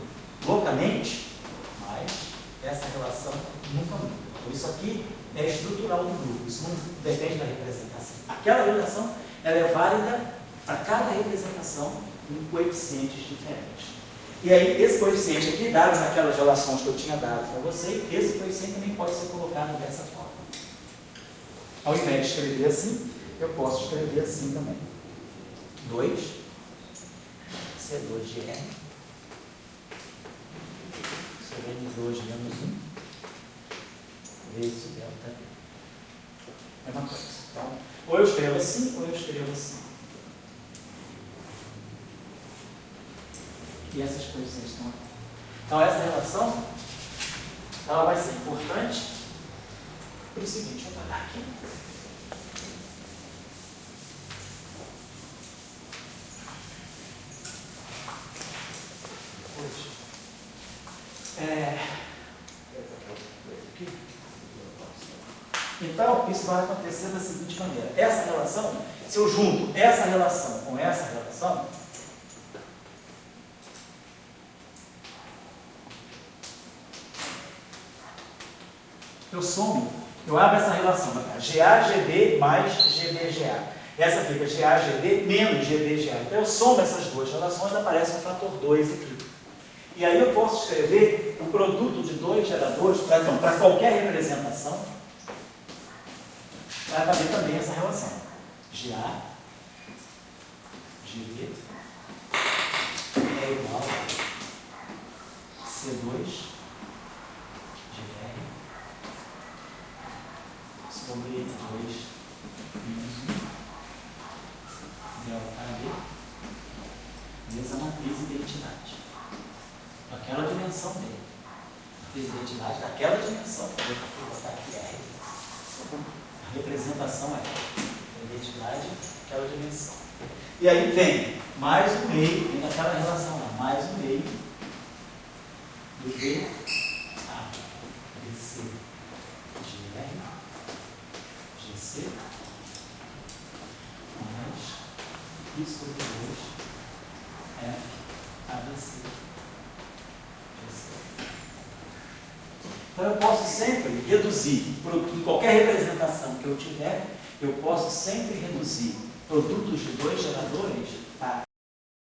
Speaker 2: localmente, mas essa relação nunca muda. Então, isso aqui é estrutural do grupo, isso não depende da representação. Aquela relação ela é válida para cada representação em coeficientes diferentes. E aí, esse coeficiente aqui, dado naquelas relações que eu tinha dado para você, esse coeficiente também pode ser colocado dessa forma. Ao invés de escrever assim, eu posso escrever assim também. 2 C2 de R sobre N2 menos 1 vezes delta T. Mesma coisa. Então, ou eu escrevo assim, ou eu escrevo assim. E essas coeficientes estão aqui. Então, essa relação, ela vai ser importante para o seguinte, vou parar aqui. Então, isso vai acontecer da seguinte maneira. Essa relação, se eu junto essa relação com essa relação, eu somo, eu abro essa relação, GA-GD mais GD-GA. Essa fica GA-GD menos GD-GA. Então, eu somo essas duas relações, aparece um fator 2 aqui. E aí eu posso escrever um produto de dois geradores, para qualquer representação, vai caber também essa relação. GA, GD é igual a C2, GR, sobre 2 menos 1, delta AB, vezes a matriz identidade. Daquela dimensão dele. Matriz identidade daquela dimensão. Eu vou botar aqui R. A representação é a identidade daquela dimensão. E aí vem mais um meio, vem daquela relação lá, mais um meio do que a BC de R, GC, mais I sobre 2, F, ABC. Então, eu posso sempre reduzir, em qualquer representação que eu tiver, eu posso sempre reduzir produtos de dois geradores